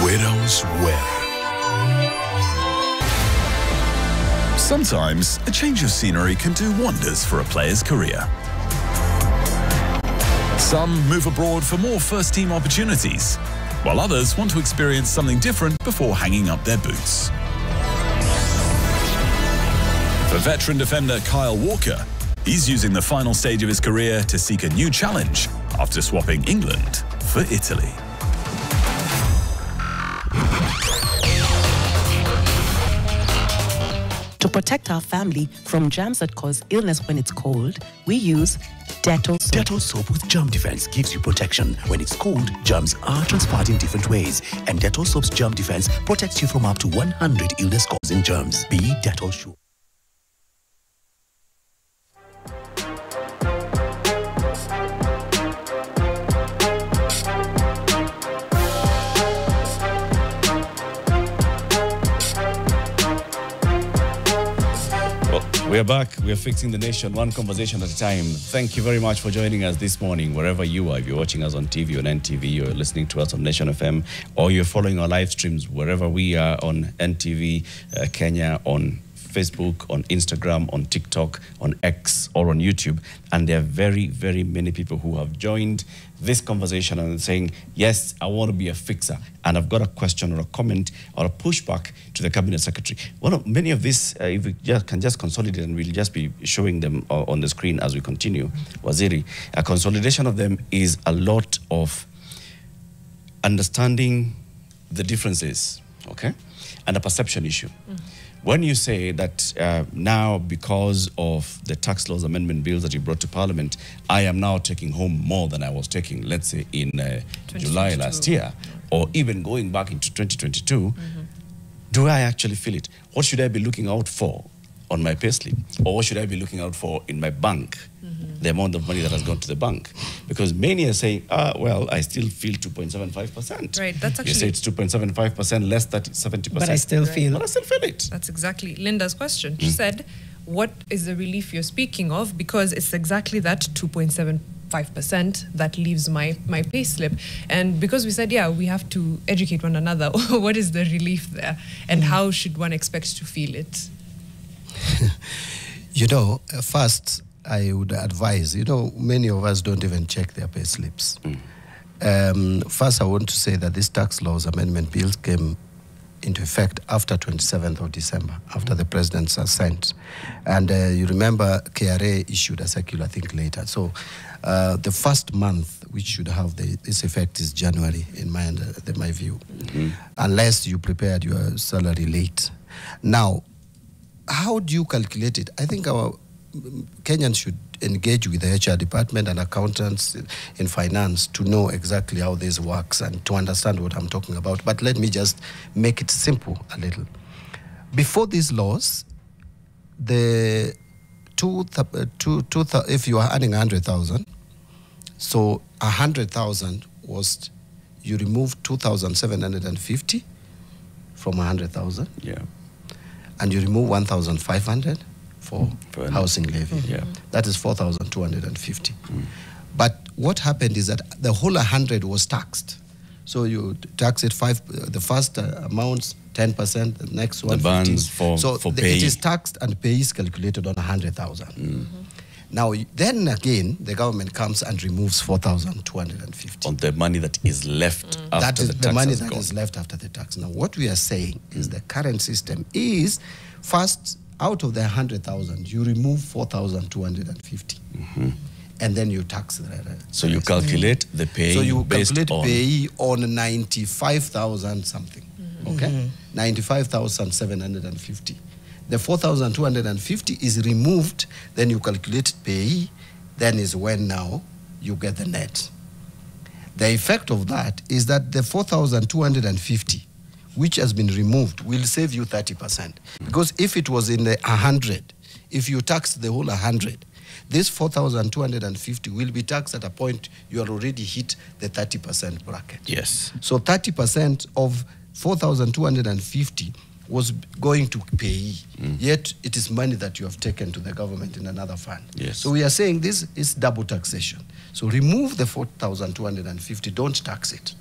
Widow's Wear. Sometimes a change of scenery can do wonders for a player's career. Some move abroad for more first-team opportunities, while others want to experience something different before hanging up their boots. For veteran defender Kyle Walker, he's using the final stage of his career to seek a new challenge after swapping England for Italy. To protect our family from germs that cause illness when it's cold, we use Dettol soap. Dettol soap with germ defense gives you protection. When it's cold, germs are transferred in different ways, and Dettol soap's germ defense protects you from up to 100 illness-causing germs. Be Dettol sure. We are back. We are fixing the nation one conversation at a time. Thank you very much for joining us this morning, wherever you are. If you're watching us on TV, on NTV, you're listening to us on Nation FM, or you're following our live streams wherever we are on NTV Kenya, on Facebook, on Instagram, on TikTok, on X, or on YouTube. And there are very, very many people who have joined this conversation and saying, yes, I want to be a fixer. And I've got a question or a comment or a pushback to the Cabinet Secretary. Many of these, if we can just consolidate, and we'll just be showing them on the screen as we continue, Waziri, a consolidation of them is a lot of understanding the differences, okay, and a perception issue. When you say that now, because of the tax laws amendment bills that you brought to Parliament, I am now taking home more than I was taking, let's say, in July last year, or even going back into 2022, do I actually feel it? What should I be looking out for on my payslip? Or what should I be looking out for in my bank? The amount of money that has gone to the bank. Because many are saying, well, I still feel 2.75%. Right, that's actually... You say it's 2.75%, less than 70%. But I still feel... But I still feel it. That's exactly Linda's question. She said, what is the relief you're speaking of? Because it's exactly that 2.75% that leaves my pay slip. And because we said, yeah, we have to educate one another, what is the relief there? And how should one expect to feel it? You know, first, I would advise, you know, many of us don't even check their pay slips. First, I want to say that this tax laws amendment bills came into effect after 27th of December, after the president's assent. And you remember KRA issued a circular, I think, later. So the first month which should have this effect is January, in my view, unless you prepared your salary late. Now, how do you calculate it? I think our Kenyans should engage with the HR department and accountants in finance to know exactly how this works and to understand what I'm talking about. But let me just make it simple a little. Before these laws, the if you are earning 100,000, so 100,000 was, you remove 2,750 from 100,000. Yeah. And you remove 1,500 for housing levy. Yeah. That is 4,250. But what happened is that the whole 100 was taxed. So you tax it the first amounts 10%, the next one the bonds for pay. It is taxed and pay is calculated on 100,000. Now then again, the government comes and removes 4,250 on the money that is left after that is the tax the money has that gone. is left after the tax. Now what we are saying is the current system is first, out of the 100,000, you remove 4,250, and then you tax the rest. So you calculate the pay. So you based calculate on pay on 95,000 something. Okay, 95,750. The 4,250 is removed. Then you calculate pay. Then is when now you get the net. The effect of that is that the 4,250, which has been removed, will save you 30%. Because if it was in the 100, if you tax the whole 100, this 4,250 will be taxed at a point you are already hit the 30% bracket. Yes. So 30% of 4,250 was going to pay, yet it is money that you have taken to the government in another fund. Yes. So we are saying this is double taxation. So remove the 4,250, don't tax it.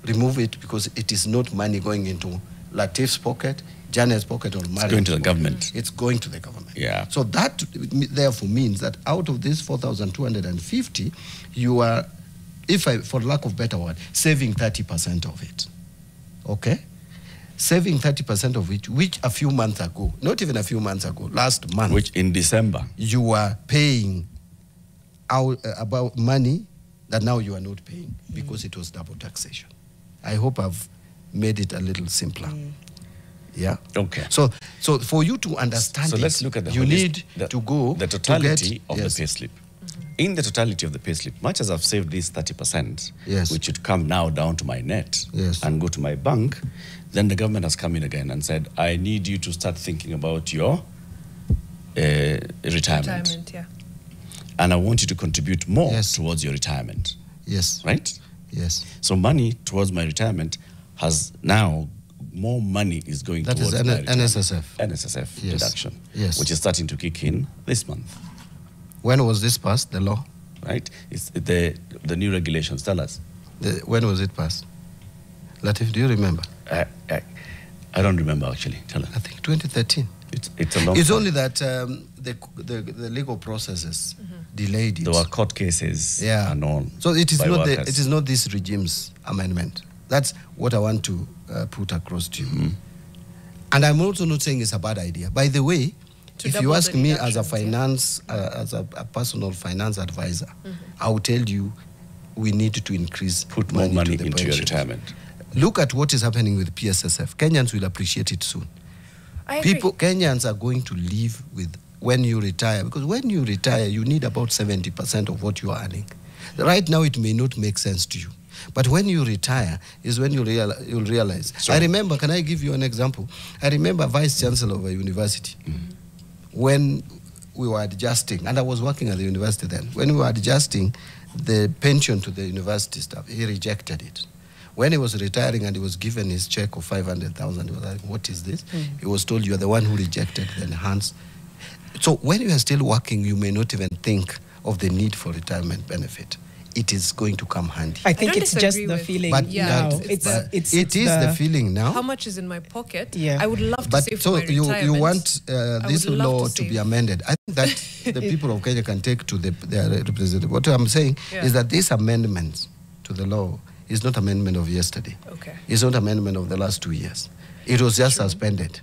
Remove it because it is not money going into Latif's pocket, Janet's pocket, or Mariam's It's going to the pocket. government. It's going to the government. Yeah. So that therefore means that out of this 4,250, you are, for lack of better word, saving 30% of it. Okay? Saving 30% of it, which a few months ago, not even a few months ago, last month. Which in December. You were paying out about money that now you are not paying because it was double taxation. I hope I've made it a little simpler. Yeah. Okay. So for you to understand so let's look at the you need to go the totality to get, of the payslip. In the totality of the payslip, much as I've saved this 30%, which would come now down to my net and go to my bank, then the government has come in again and said, I need you to start thinking about your retirement. Yeah. And I want you to contribute more towards your retirement. Yes. Right? Yes. So money towards my retirement has now more money is going That towards is NSSF. NSSF Yes. deduction, Yes. which is starting to kick in this month. When was this passed, the law? Right? It's the new regulations. Tell us. When was it passed? Latif, do you remember? I don't remember, actually. Tell us. I think 2013. It's a long It's time. only that the legal processes delayed it. There were court cases and on. So it is by not workers. it is not this regime's amendment. That's what I want to put across to you. And I'm also not saying it's a bad idea. By the way, if you ask me as a finance, as a personal finance advisor, I will tell you we need to increase, put more money into your pensions. retirement. Look at what is happening with PSSF. Kenyans will appreciate it soon. Kenyans are going to live with when you retire, because when you retire, you need about 70% of what you are earning. Right now, it may not make sense to you. But when you retire is when you'll realize. I remember, can I give you an example? I remember Vice Chancellor of a university, when we were adjusting, and I was working at the university then, when we were adjusting the pension to the university staff, he rejected it. When he was retiring and he was given his check of 500,000, he was like, what is this? He was told, you are the one who rejected the enhanced. So when you are still working, you may not even think of the need for retirement benefit. It is going to come handy. I think it's just the feeling now. It is the feeling now. How much is in my pocket? Yeah. I would love to But save so for my retirement. you want this law to be amended. I think that the people of Kenya can take to their representative. What I'm saying is that this amendment to the law is not amendment of yesterday. Okay. It's not amendment of the last 2 years. It was just suspended.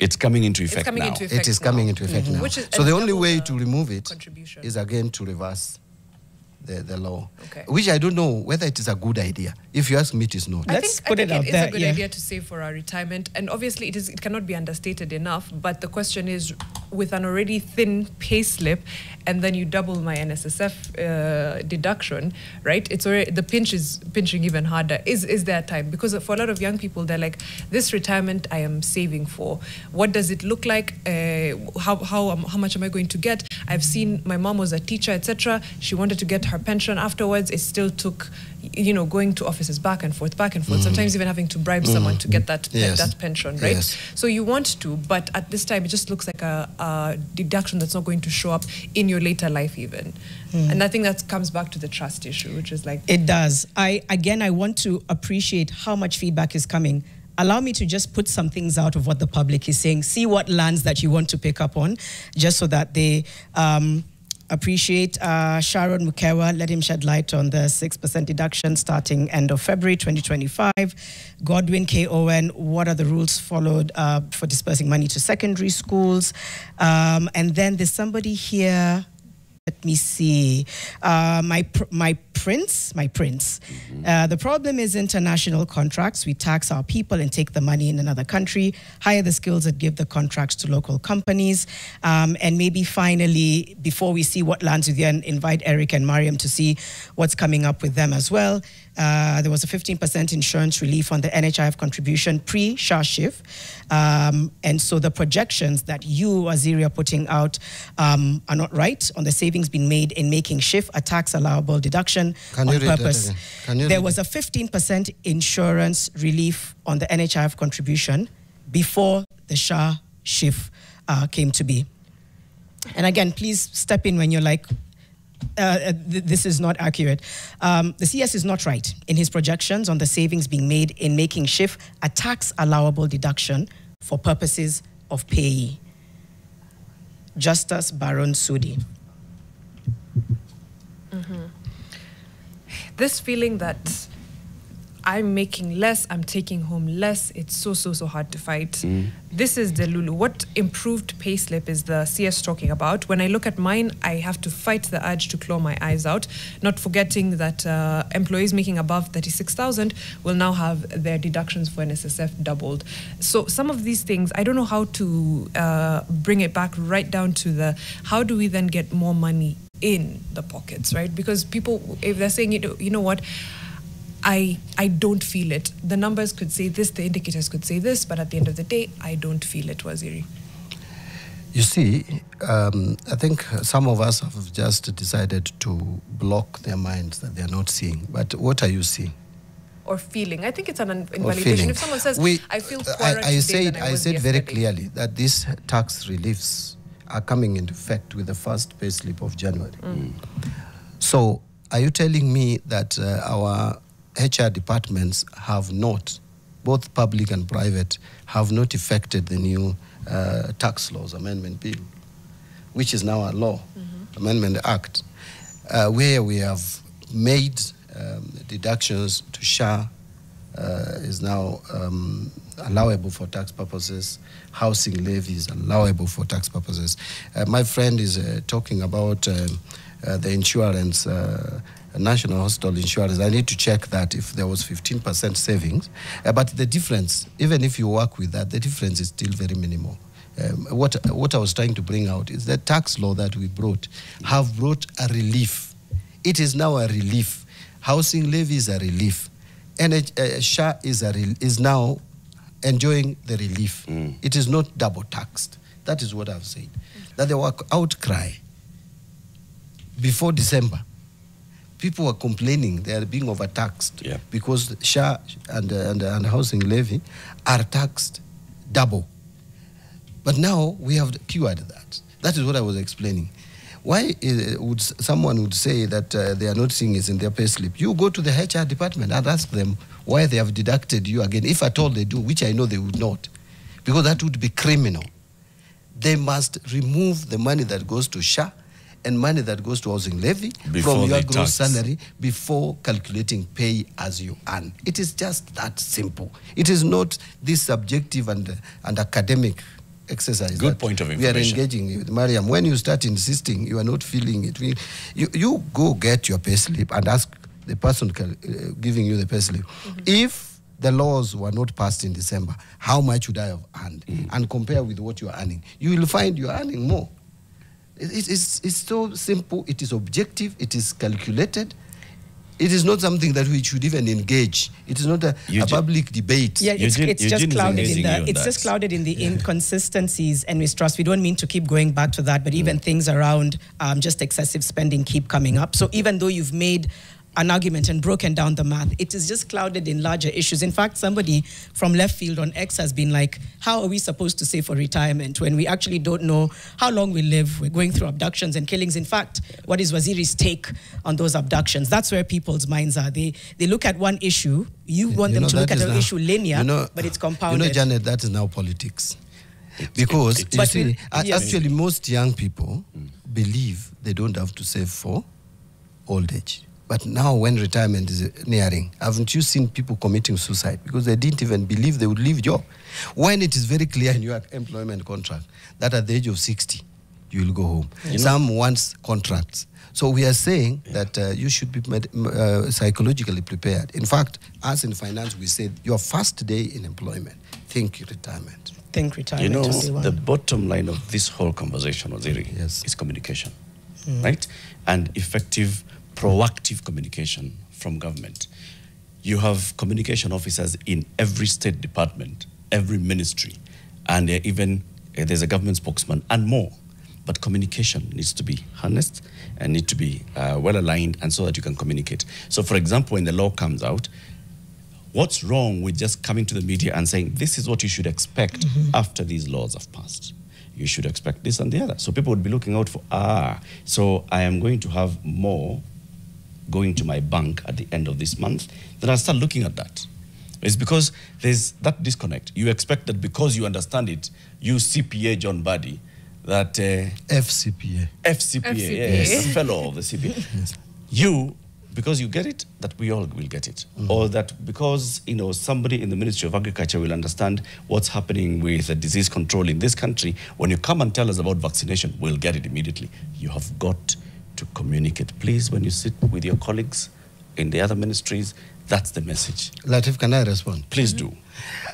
It's coming into effect coming now. into effect It is coming into effect now. Which is So the only way to remove it is again to reverse the law, which I don't know whether it is a good idea. If you ask me, it is not. I think it is a good idea to save for our retirement, and obviously it cannot be understated enough. But the question is, with an already thin pay slip, and then you double my NSSF deduction, right? It's already, the pinch is pinching even harder. Is there time? Because for a lot of young people, they're like, this retirement I am saving for. What does it look like? How much am I going to get? I've seen my mom was a teacher, etc. She wanted to get her pension afterwards. It still took, going to offices back and forth, sometimes even having to bribe someone to get that pension, right? Yes. So you want to, but at this time, it just looks like a deduction that's not going to show up in your later life even. And I think that comes back to the trust issue, which is like... It does. I want to appreciate how much feedback is coming. Allow me to just put some things out of what the public is saying. See what lands that you want to pick up on, just so that they... appreciate Sharon Mukewa, let him shed light on the 6% deduction starting end of February 2025. Godwin K. Owen, what are the rules followed for dispersing money to secondary schools? And then there's somebody here, let me see, my prince. The problem is international contracts. We tax our people and take the money in another country, hire the skills that give the contracts to local companies. And maybe finally, before we see what lands with you, and invite Eric and Mariam to see what's coming up with them as well. There was a 15% insurance relief on the NHIF contribution pre-SHA shift. And so the projections that you, Aziri, are putting out are not right on the savings being made in making shift a tax allowable deduction on purpose. There was a 15% insurance relief on the NHIF contribution before the SHA shift came to be. And again, please step in when you're like, this is not accurate. The CS is not right in his projections on the savings being made in making shift a tax allowable deduction for purposes of payee. Justice Baron Sudi. This feeling that I'm making less, I'm taking home less, it's so hard to fight. This is the Lulu. What improved payslip is the CS talking about? When I look at mine, I have to fight the urge to claw my eyes out, not forgetting that employees making above 36,000 will now have their deductions for NSSF doubled. So some of these things, I don't know how to bring it back right down to the, how do we then get more money in the pockets, right? Because people, if they're saying, you know what, I don't feel it. The numbers could say this, the indicators could say this, but at the end of the day, I don't feel it, Waziri. You see, I think some of us have just decided to block their minds that they're not seeing. But what are you seeing? or feeling. I think it's an invalidation. If someone says, I feel poorer today than I was said very yesterday. clearly that these tax reliefs are coming into effect with the first pay slip of January. So are you telling me that our HR departments have not, both public and private, have not effected the new tax laws amendment bill, which is now a law, Amendment Act, where we have made deductions to SHA is now allowable for tax purposes. Housing levy is allowable for tax purposes. My friend is talking about the insurance, National Hospital Insurance. I need to check that if there was 15% savings. But the difference, even if you work with that, the difference is still very minimal. What I was trying to bring out is the tax law that we have brought a relief. It is now a relief. Housing levy is a relief. And SHA is now enjoying the relief. It is not double taxed. That is what I've said. That there were outcry before December. People were complaining they are being overtaxed because SHA and housing levy are taxed double. But now we have cured that. That is what I was explaining. Why would someone say that they are not seeing it in their payslip? You go to the HR department and ask them why they have deducted you again, if at all they do, which I know they would not, because that would be criminal. They must remove the money that goes to SHA and money that goes to housing levy from your gross salary before calculating pay as you earn. It is just that simple. It is not this subjective and academic exercise. Good point of information. We are engaging with Mariam. When you start insisting, you are not feeling it. You go get your payslip and ask the person giving you the payslip, if the laws were not passed in December, how much would I have earned? And compare with what you are earning. You will find you are earning more. It's so simple. It is objective. It is calculated. It is not something that we should even engage. It is not a public debate. Yeah, it's just clouded in the just clouded in the inconsistencies and mistrust. We don't mean to keep going back to that, but even things around just excessive spending keep coming up. So even though you've made an argument and broken down the math, it is just clouded in larger issues. In fact, somebody from left field on X has been like, how are we supposed to save for retirement when we actually don't know how long we live? We're going through abductions and killings. In fact, what is Waziri's take on those abductions? That's where people's minds are. They look at one issue. You want them to look at an issue linear, but it's compounded. Janet, that is now politics. Because you see, actually most young people believe they don't have to save for old age. But now when retirement is nearing, haven't you seen people committing suicide because they didn't even believe they would leave job? When it is very clear in your employment contract that at the age of 60, you will go home. Some wants contracts. So we are saying that you should be psychologically prepared. In fact, us in finance, we say your first day in employment, think retirement. Think retirement. You know, the bottom line of this whole conversation, Waziri, is communication, right? And effective proactive communication from government. You have communication officers in every state department, every ministry, and even there's a government spokesman and more. But communication needs to be harnessed and need to be well aligned, and so that you can communicate. So for example, when the law comes out, what's wrong with just coming to the media and saying, this is what you should expect after these laws have passed? You should expect this and the other. So people would be looking out for, so I am going to have more going to my bank at the end of this month, then I'll start looking at that. It's because there's that disconnect. You expect that because you understand it, you CPA John Mbadi, that... FCPA. FCPA, yes, a fellow of the CPA. You, because you get it, that we all will get it. Or that because, somebody in the Ministry of Agriculture will understand what's happening with disease control in this country, when you come and tell us about vaccination, we'll get it immediately. You have got to communicate. Please, when you sit with your colleagues in the other ministries, that's the message. Latif, can I respond? Please do.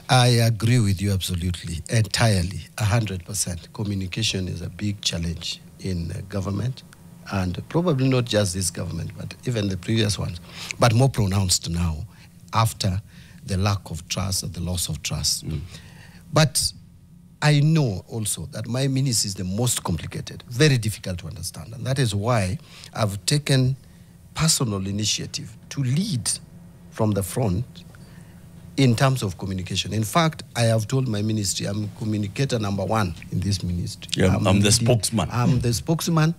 I agree with you absolutely, entirely, 100%. Communication is a big challenge in government, and probably not just this government, but even the previous ones, but more pronounced now after the lack of trust or the loss of trust. But I know also that my ministry is the most complicated, very difficult to understand. And that is why I've taken personal initiative to lead from the front in terms of communication. In fact, I have told my ministry, I'm communicator number one in this ministry. Yeah, I'm the spokesman. I'm the spokesman.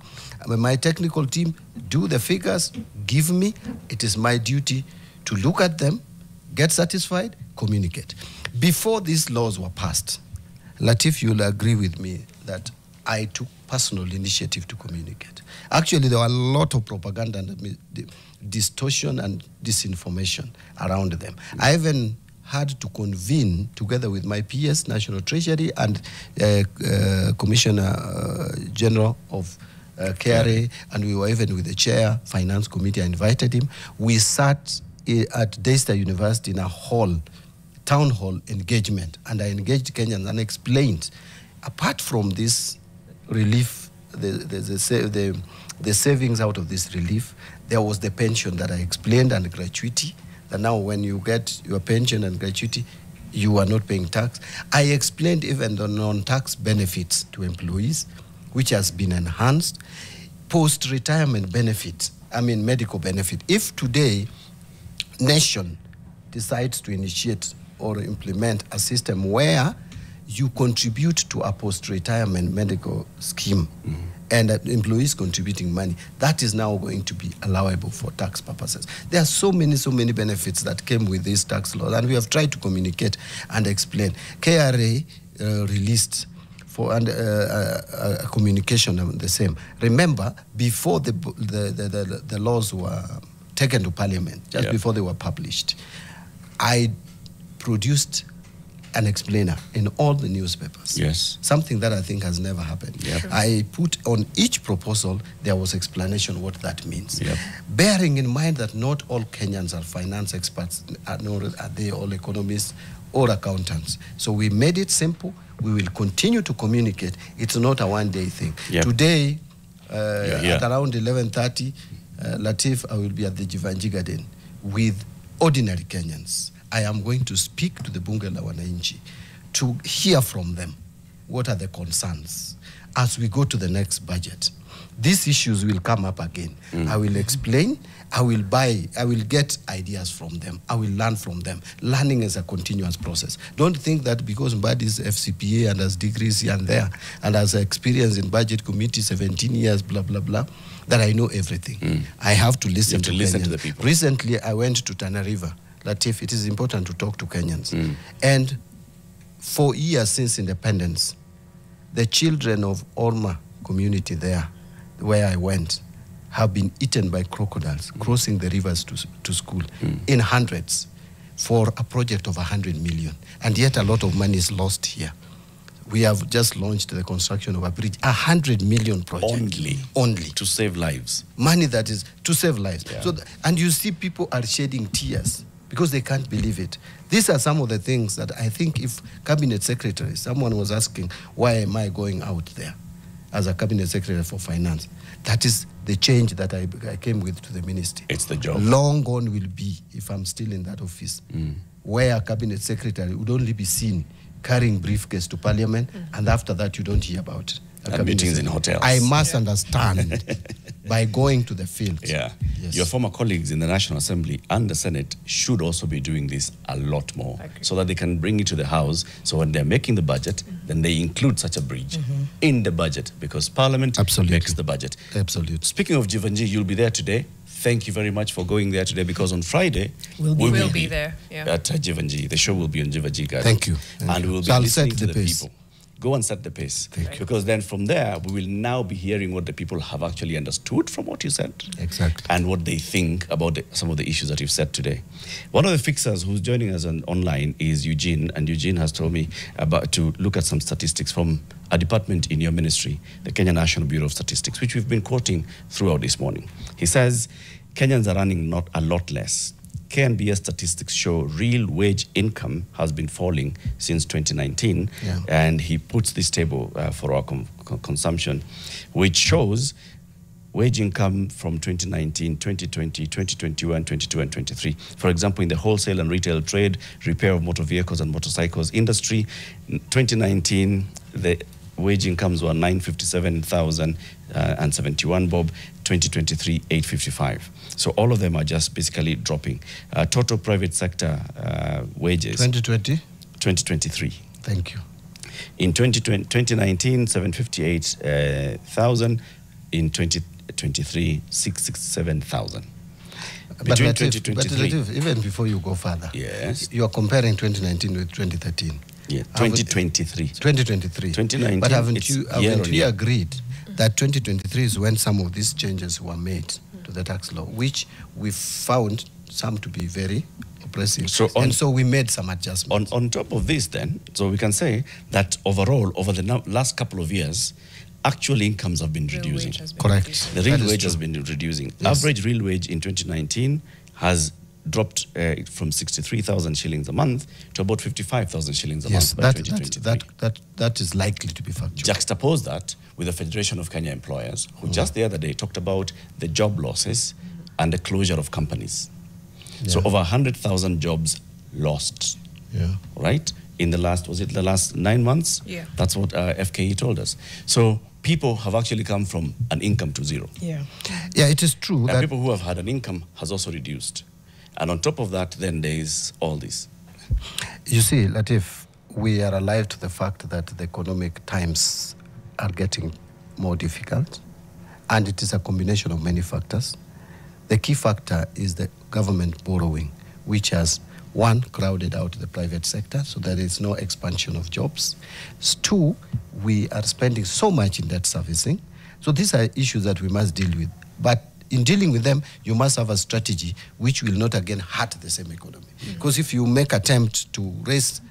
My technical team do the figures, give me. It is my duty to look at them, get satisfied, communicate. Before these laws were passed, Latif, you'll agree with me that I took personal initiative to communicate. Actually, there were a lot of propaganda and distortion and disinformation around them. I even had to convene together with my PS, National Treasury, and Commissioner General of KRA, and we were even with the chair, Finance Committee. I invited him. We sat at Daystar University in a hall, town hall engagement, and I engaged Kenyans and explained, apart from this relief, the savings out of this relief, there was the pension that I explained and gratuity, that now when you get your pension and gratuity, you are not paying tax. I explained even the non-tax benefits to employees, which has been enhanced. Post-retirement benefit, I mean medical benefit. If today, nation decides to initiate or implement a system where you contribute to a post-retirement medical scheme, and employees contributing money, that is now going to be allowable for tax purposes. There are so many benefits that came with this tax law, and we have tried to communicate and explain. KRA released for a communication of the same. Remember, before the laws were taken to Parliament, just before they were published, I produced an explainer in all the newspapers. Yes. Something that I think has never happened. Yep. I put on each proposal, there was explanation what that means. Yep. Bearing in mind that not all Kenyans are finance experts, nor are they all economists or accountants. So we made it simple. We will continue to communicate. It's not a one-day thing. Yep. Today, at around 11:30, Latif, I will be at the Jivanji Garden with ordinary Kenyans. I am going to speak to the Bunge la Wananchi to hear from them what are the concerns as we go to the next budget. These issues will come up again. I will explain, I will get ideas from them, I will learn from them. Learning is a continuous process. Don't think that because Mbadi is FCPA and has degrees here and there and has experience in budget committee 17 years, blah, blah, blah, that I know everything. I have to listen to the people. Recently, I went to Tana River. Latif, it is important to talk to Kenyans. And for years since independence, the children of Orma community there, where I went, have been eaten by crocodiles crossing the rivers to school in hundreds for a project of 100 million. And yet a lot of money is lost here. We have just launched the construction of a bridge, 100 million project. Only. To save lives. Money that is to save lives. So, and you see people are shedding tears because they can't believe it. These are some of the things that I think if cabinet secretary, someone was asking, why am I going out there as a cabinet secretary for finance? That is the change that I came with to the ministry. It's the job. Long gone will be, if I'm still in that office, where a cabinet secretary would only be seen carrying briefcase to Parliament, and after that you don't hear about it. And meetings in hotels. I must understand by going to the field. Yeah. Yes. Your former colleagues in the National Assembly and the Senate should also be doing this a lot more so that they can bring it to the House. So when they're making the budget, then they include such a bridge in the budget because Parliament makes the budget. Absolutely. Speaking of Jivanji, you'll be there today. Thank you very much for going there today because on Friday, we'll be there at Jivanji. The show will be on Jivanji Garden. Thank you. And we will be listening to the people. Go and set the pace. Because then from there, we will now be hearing what the people have actually understood from what you said. Exactly. And what they think about some of the issues that you've said today. One of the fixers who's joining us online is Eugene, and Eugene has told me about to look at some statistics from a department in your ministry, the Kenya National Bureau of Statistics, which we've been quoting throughout this morning. He says, Kenyans are earning not a lot less. KNBS statistics show real wage income has been falling since 2019. And he puts this table for our consumption, which shows wage income from 2019, 2020, 2021, 22, and 23. For example, in the wholesale and retail trade, repair of motor vehicles and motorcycles industry, 2019, the wage incomes were 957,071 bob, 2023 855. So all of them are just basically dropping. Total private sector wages. 2023. Thank you. In 2019, 758,000. In 2023, 667,000. Between 2023, even before you go further, yes, you are comparing 2019 with 2013. Yeah, 2023. 2023. 2019. But haven't you agreed that 2023 is when some of these changes were made to the tax law, which we found some to be very oppressive. So we made some adjustments. On top of this then, so we can say that overall, over the last couple of years, actual incomes have been reducing. Correct. The real wage has been reducing. Yes. Average real wage in 2019 has dropped from 63,000 shillings a month to about 55,000 shillings a month by 2023. That is likely to be factual. Juxtapose that with the Federation of Kenya Employers, who just the other day talked about the job losses and the closure of companies. Yeah. So over 100,000 jobs lost. Yeah. Right? In the last 9 months? Yeah. That's what FKE told us. So people have actually come from an income to zero. Yeah. Yeah, it is true. And people who have had an income has also reduced. And on top of that, then there is all this. You see, Latif, we are alive to the fact that the economic times are getting more difficult, and it is a combination of many factors. The key factor is the government borrowing, which has, one, crowded out the private sector, so there is no expansion of jobs. Two, we are spending so much in debt servicing. So these are issues that we must deal with. But in dealing with them, you must have a strategy which will not again hurt the same economy. Because if you make attempt to raise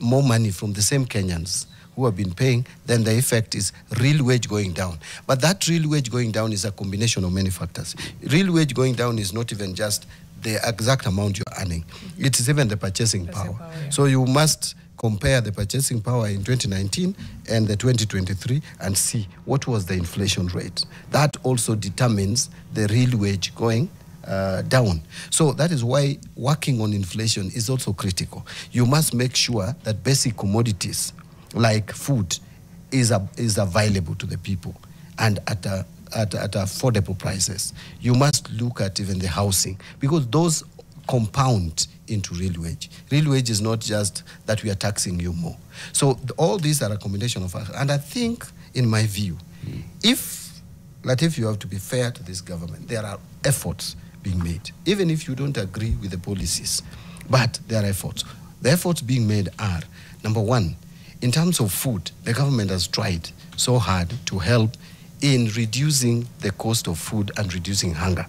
more money from the same Kenyans who have been paying, then the effect is real wage going down. But that real wage going down is a combination of many factors. Real wage going down is not even just the exact amount you're earning. It is even the purchasing power. Yeah. So you must compare the purchasing power in 2019 and the 2023 and see what was the inflation rate. That also determines the real wage going down. So that is why working on inflation is also critical. You must make sure that basic commodities like food is available to the people and at affordable prices. You must look at even the housing, because those compound into real wage. Real wage is not just that we are taxing you more. So all these are a combination of factors. And I think, in my view, if you have to be fair to this government, there are efforts being made, even if you don't agree with the policies, but there are efforts. The efforts being made are, number one, in terms of food, the government has tried so hard to help in reducing the cost of food and reducing hunger.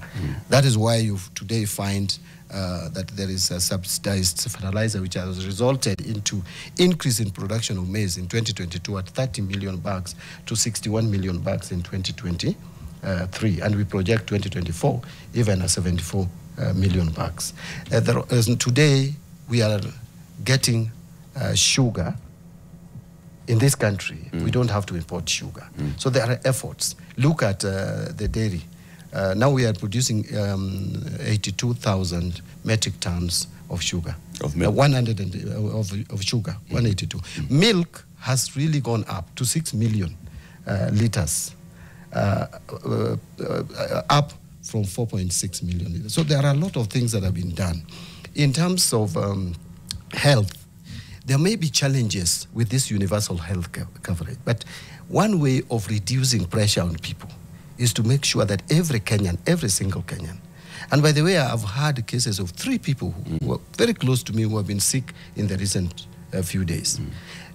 That is why you today find that there is a subsidized fertilizer which has resulted into increase in production of maize in 2022 at 30 million bags to 61 million bags in 2023. And we project 2024 even at 74 million bags. Today we are getting sugar. In this country, we don't have to import sugar. So there are efforts. Look at the dairy. Now we are producing 82,000 metric tons of sugar. Of milk? Of sugar, 182. Milk has really gone up to 6 million liters, up from 4.6 million liters. So there are a lot of things that have been done. In terms of health, there may be challenges with this universal health coverage, but one way of reducing pressure on people is to make sure that every Kenyan, every single Kenyan, and by the way, I've had cases of 3 people who were very close to me who have been sick in the recent few days.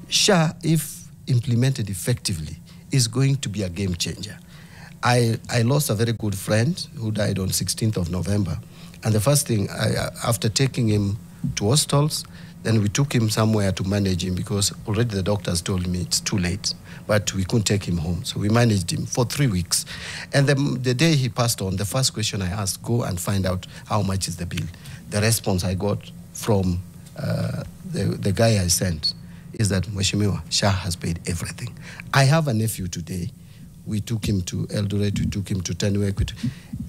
SHA, if implemented effectively, is going to be a game changer. I lost a very good friend who died on 16th of November, and the first thing, after taking him to hospitals, then we took him somewhere to manage him because already the doctors told me it's too late, but we couldn't take him home. So we managed him for 3 weeks. And the day he passed on, the first question I asked, go and find out how much is the bill. The response I got from the guy I sent is that, Mheshimiwa, SHA has paid everything. I have a nephew today. We took him to Eldoret, we took him to Tenwek.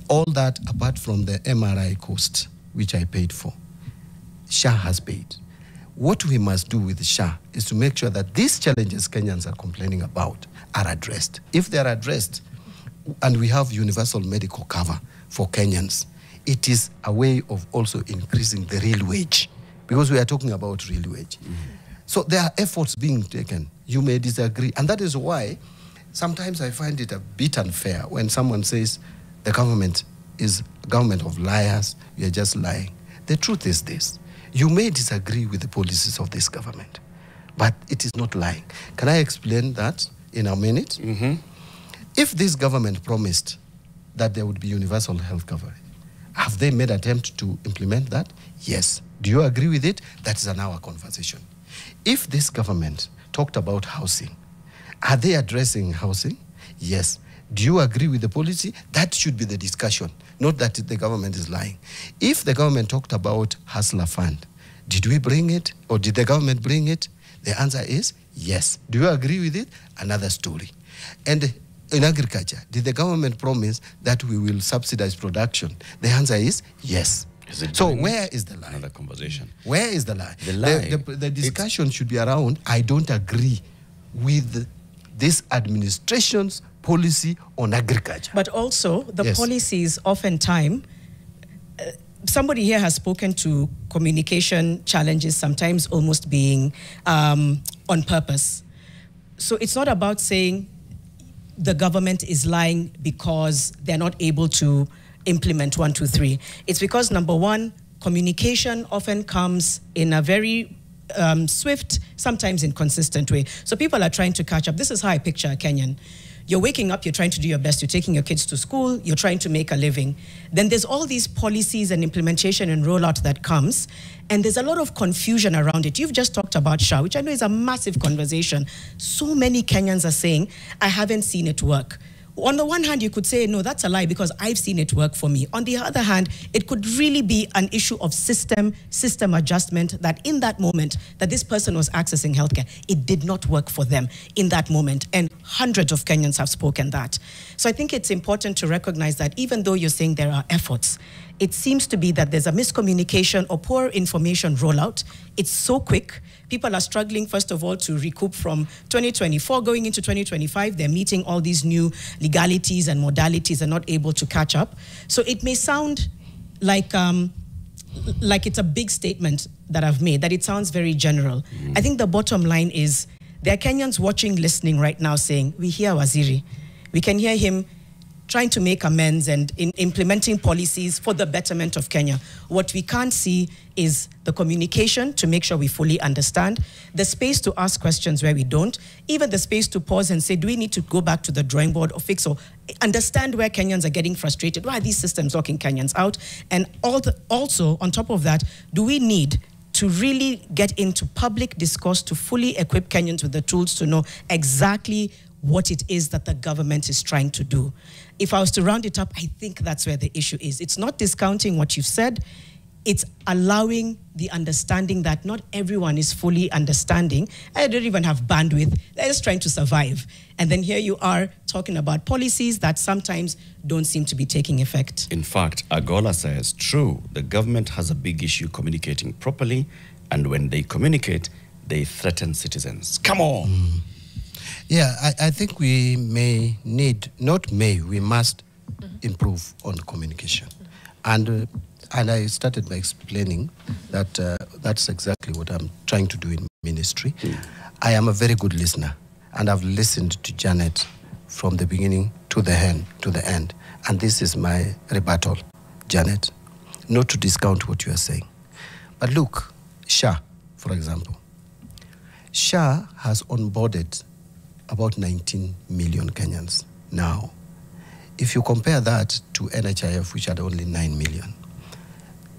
All that apart from the MRI cost, which I paid for, SHA has paid. what we must do with SHA is to make sure that these challenges Kenyans are complaining about are addressed. If they are addressed, and we have universal medical cover for Kenyans, it is a way of also increasing the real wage, because we are talking about real wage. So there are efforts being taken. You may disagree, and that is why sometimes I find it a bit unfair when someone says the government is a government of liars, you're just lying. The truth is this: you may disagree with the policies of this government, but it is not lying. Can I explain that in a minute? If this government promised that there would be universal health coverage, have they made attempt to implement that? Yes. Do you agree with it? That's an hour conversation. If this government talked about housing, are they addressing housing? Yes. Do you agree with the policy? That should be the discussion, not that the government is lying. If the government talked about Hustler Fund, did we bring it, or did the government bring it? The answer is yes. Do you agree with it? Another story. And in agriculture, did the government promise that we will subsidize production? The answer is yes. So where is the lie? Another conversation. Where is the lie? The lie. The discussion should be around, I don't agree with this administration's policy on agriculture. But also, the policies oftentimes, somebody here has spoken to communication challenges sometimes almost being on purpose. So it's not about saying the government is lying because they're not able to implement 1, 2, 3. It's because, number one, communication often comes in a very swift, sometimes inconsistent way. So people are trying to catch up. This is how I picture a Kenyan. You're waking up, you're trying to do your best, you're taking your kids to school, you're trying to make a living. Then there's all these policies and implementation and rollout that comes, and there's a lot of confusion around it. You've just talked about SHA, which I know is a massive conversation. So many Kenyans are saying, I haven't seen it work. On the one hand, you could say, no, that's a lie because I've seen it work for me. On the other hand, it could really be an issue of system adjustment, that in that moment that this person was accessing healthcare, it did not work for them in that moment. And hundreds of Kenyans have spoken that. So I think it's important to recognize that even though you're saying there are efforts, it seems to be that there's a miscommunication or poor information rollout. It's so quick. People are struggling, first of all, to recoup from 2024 going into 2025. They're meeting all these new legalities and modalities and not able to catch up. So it may sound like it's a big statement that I've made, that it sounds very general. I think the bottom line is there are Kenyans watching, listening right now saying, we hear Waziri. We can hear him trying to make amends and in implementing policies for the betterment of Kenya. What we can't see is the communication to make sure we fully understand, the space to ask questions where we don't, even the space to pause and say, do we need to go back to the drawing board or fix or understand where Kenyans are getting frustrated? Why are these systems locking Kenyans out? And also, on top of that, do we need to really get into public discourse to fully equip Kenyans with the tools to know exactly what it is that the government is trying to do? If I was to round it up, I think that's where the issue is. It's not discounting what you've said. It's allowing the understanding that not everyone is fully understanding. I don't even have bandwidth. They're just trying to survive. And then here you are talking about policies that sometimes don't seem to be taking effect. In fact, Agola says, true, the government has a big issue communicating properly, and when they communicate, they threaten citizens. Come on! Yeah, I think we may need, we must improve on communication. And I started by explaining that that's exactly what I'm trying to do in ministry. I am a very good listener, and I've listened to Janet from the beginning to the end. And this is my rebuttal, Janet, not to discount what you are saying. But look, SHA, for example. SHA has onboarded about 19 million Kenyans now. If you compare that to NHIF, which had only 9 million,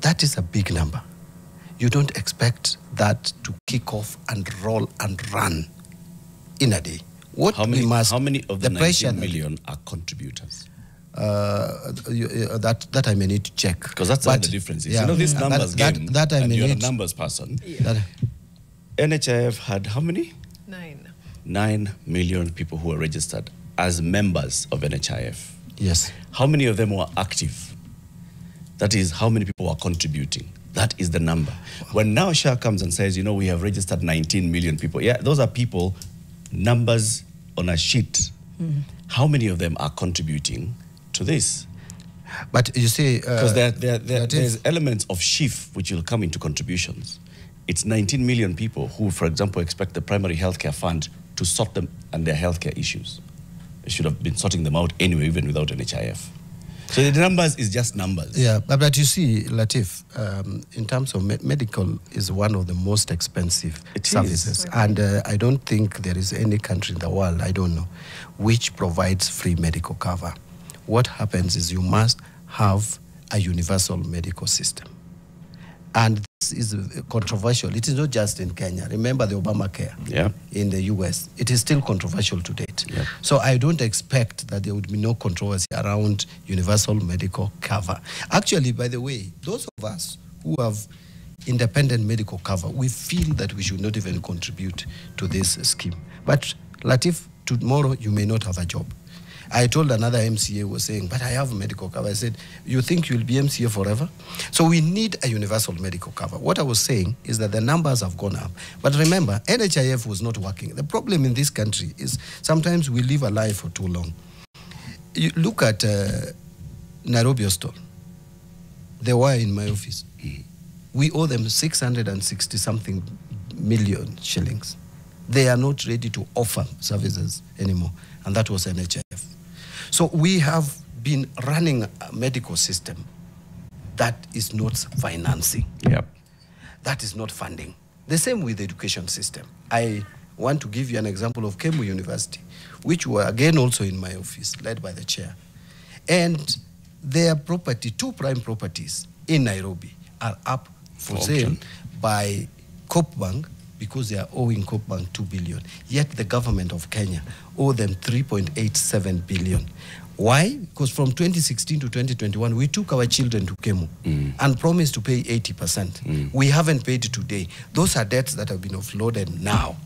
that is a big number. You don't expect that to kick off and roll and run in a day. How many of the 19 million are contributors? That I may need to check. Because that's all the difference is. Yeah, you know, this numbers game, that I and may you're need a numbers person. Yeah. NHIF had how many? 9 million people who were registered as members of NHIF. Yes. How many of them were active? That is, how many people were contributing? That is the number. When now SHA comes and says, you know, we have registered 19 million people. Yeah, those are people, numbers on a sheet. How many of them are contributing to this? But you see... Because there's elements of shift which will come into contributions. It's 19 million people who, for example, expect the primary healthcare fund to sort them and their healthcare issues. They should have been sorting them out anyway, even without NHIF. So the numbers is just numbers. Yeah, but you see, Latif, in terms of medical is one of the most expensive services. And I don't think there is any country in the world, I don't know, which provides free medical cover. What happens is you must have a universal medical system. And this is controversial. It is not just in Kenya. Remember the Obamacare in the US. It is still controversial to date. So I don't expect that there would be no controversy around universal medical cover. Actually, by the way, those of us who have independent medical cover, we feel that we should not even contribute to this scheme. But Latif, tomorrow you may not have a job. I told another MCA who was saying, but I have medical cover. I said, you think you'll be MCA forever? So we need a universal medical cover. What I was saying is that the numbers have gone up. But remember, NHIF was not working. The problem in this country is sometimes we live a life for too long. You look at Nairobi Hospital. They were in my office. We owe them 660-something million shillings. They are not ready to offer services anymore. And that was NHIF. So we have been running a medical system that is not financing. That is not funding. The same with the education system. I want to give you an example of Kemu University, which were again also in my office, led by the chair. And their property, 2 prime properties in Nairobi, are up for sale by Coop Bank, because they are owing Coop Bank 2 billion. Yet the government of Kenya owe them 3.87 billion. Why? Because from 2016 to 2021, we took our children to Kemu and promised to pay 80%. We haven't paid today. Those are debts that have been offloaded now.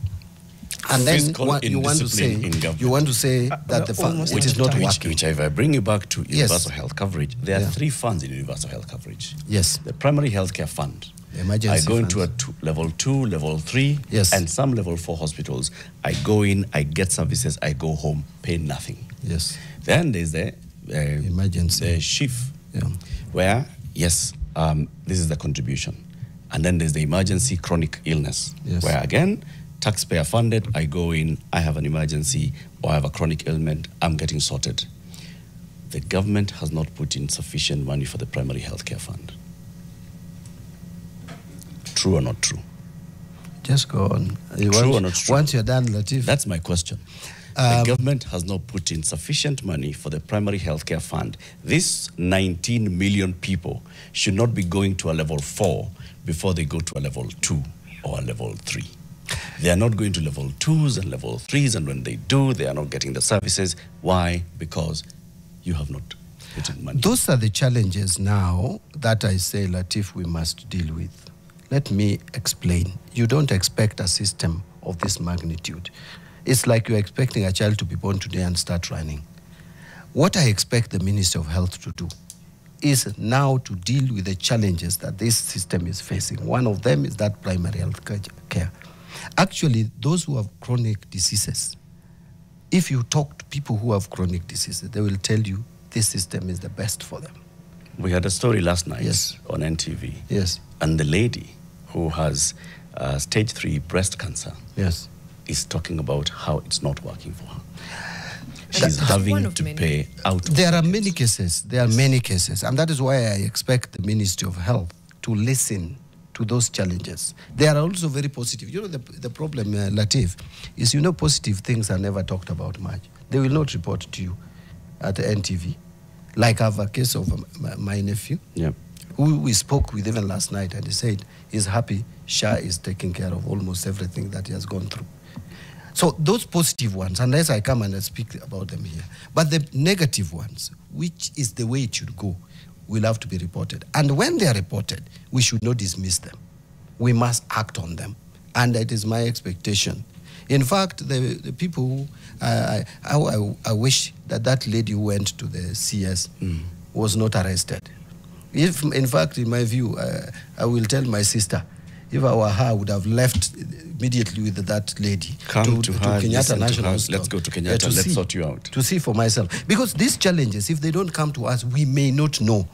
And then you want to say that the fund, which is not working. Which if I bring you back to universal health coverage, there are 3 funds in universal health coverage. Yes. The primary healthcare fund. Emergency I go into level 2, level 3, and some level 4 hospitals. I go in, I get services, I go home, pay nothing. Yes. Then there's the emergency shift, where this is the contribution, and then there's the emergency chronic illness, where again taxpayer funded. I go in, I have an emergency or I have a chronic ailment, I'm getting sorted. The government has not put in sufficient money for the primary healthcare fund. True or not true? Just go on. True or not true? Once you're done, Latif. That's my question. The government has not put in sufficient money for the primary healthcare fund. These 19 million people should not be going to a level 4 before they go to a level 2 or a level 3. They are not going to level 2s and level 3s, and when they do, they are not getting the services. Why? Because you have not put in money. Those are the challenges now that I say, Latif, we must deal with. Let me explain. You don't expect a system of this magnitude. It's like you're expecting a child to be born today and start running. What I expect the Ministry of Health to do is now to deal with the challenges that this system is facing. One of them is that primary health care. Actually, those who have chronic diseases, if you talk to people who have chronic diseases, they will tell you this system is the best for them. We had a story last night on NTV. And the lady who has stage 3 breast cancer is talking about how it's not working for her. She's having to pay out. There are many cases. There are many cases. And that is why I expect the Ministry of Health to listen to those challenges. They are also very positive. You know, the problem, Latif, is, you know, positive things are never talked about much. They will not report to you at the NTV. Like I have a case of my nephew, who we spoke with even last night, and he said he's happy SHA is taking care of almost everything that he has gone through. So those positive ones, unless I come and I speak about them here, but the negative ones, which is the way it should go, will have to be reported. And when they are reported, we should not dismiss them. We must act on them. And it is my expectation. In fact, the people who, I wish that lady who went to the CS was not arrested. If, in fact, in my view, I will tell my sister, if I were her, I would have left immediately with that lady. Come to her, Kenyatta National Hospital. Let's go to Kenyatta, let's sort you out. To see for myself. Because these challenges, if they don't come to us, we may not know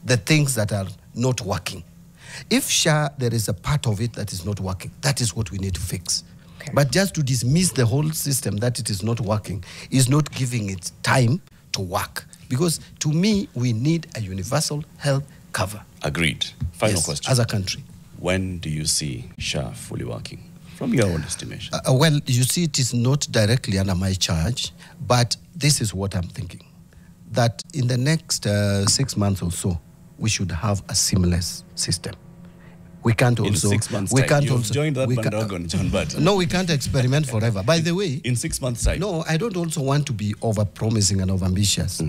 the things that are not working. If there is a part of it that is not working, that is what we need to fix. Okay. But just to dismiss the whole system that it is not working is not giving it time to work. Because to me, we need a universal health cover. Agreed. Final question. As a country. When do you see SHA fully working, from your own estimation? Well, you see, it is not directly under my charge, but this is what I'm thinking. That in the next 6 months or so, we should have a seamless system. We can't also... In 6 months' time. You've joined that bandwagon, John Mbadi. No, we can't experiment forever. By the way... In 6 months' time. No, I don't also want to be over-promising and over-ambitious.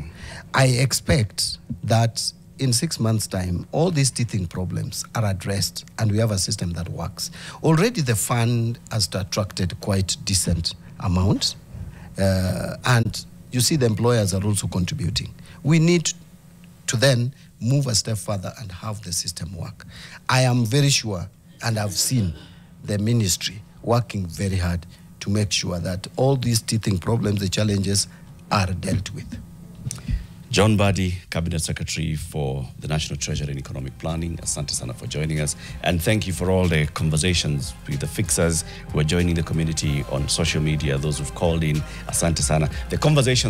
I expect that in 6 months' time, all these teething problems are addressed and we have a system that works. Already the fund has attracted quite decent amounts. And you see the employers are also contributing. We need to then move a step further and have the system work. I am very sure, and I've seen the ministry working very hard to make sure that all these teething problems, the challenges, are dealt with. John Mbadi, Cabinet Secretary for the National Treasury and Economic Planning. Asante sana for joining us. And thank you for all the conversations with the fixers who are joining the community on social media, those who've called in. Asante sana. The conversation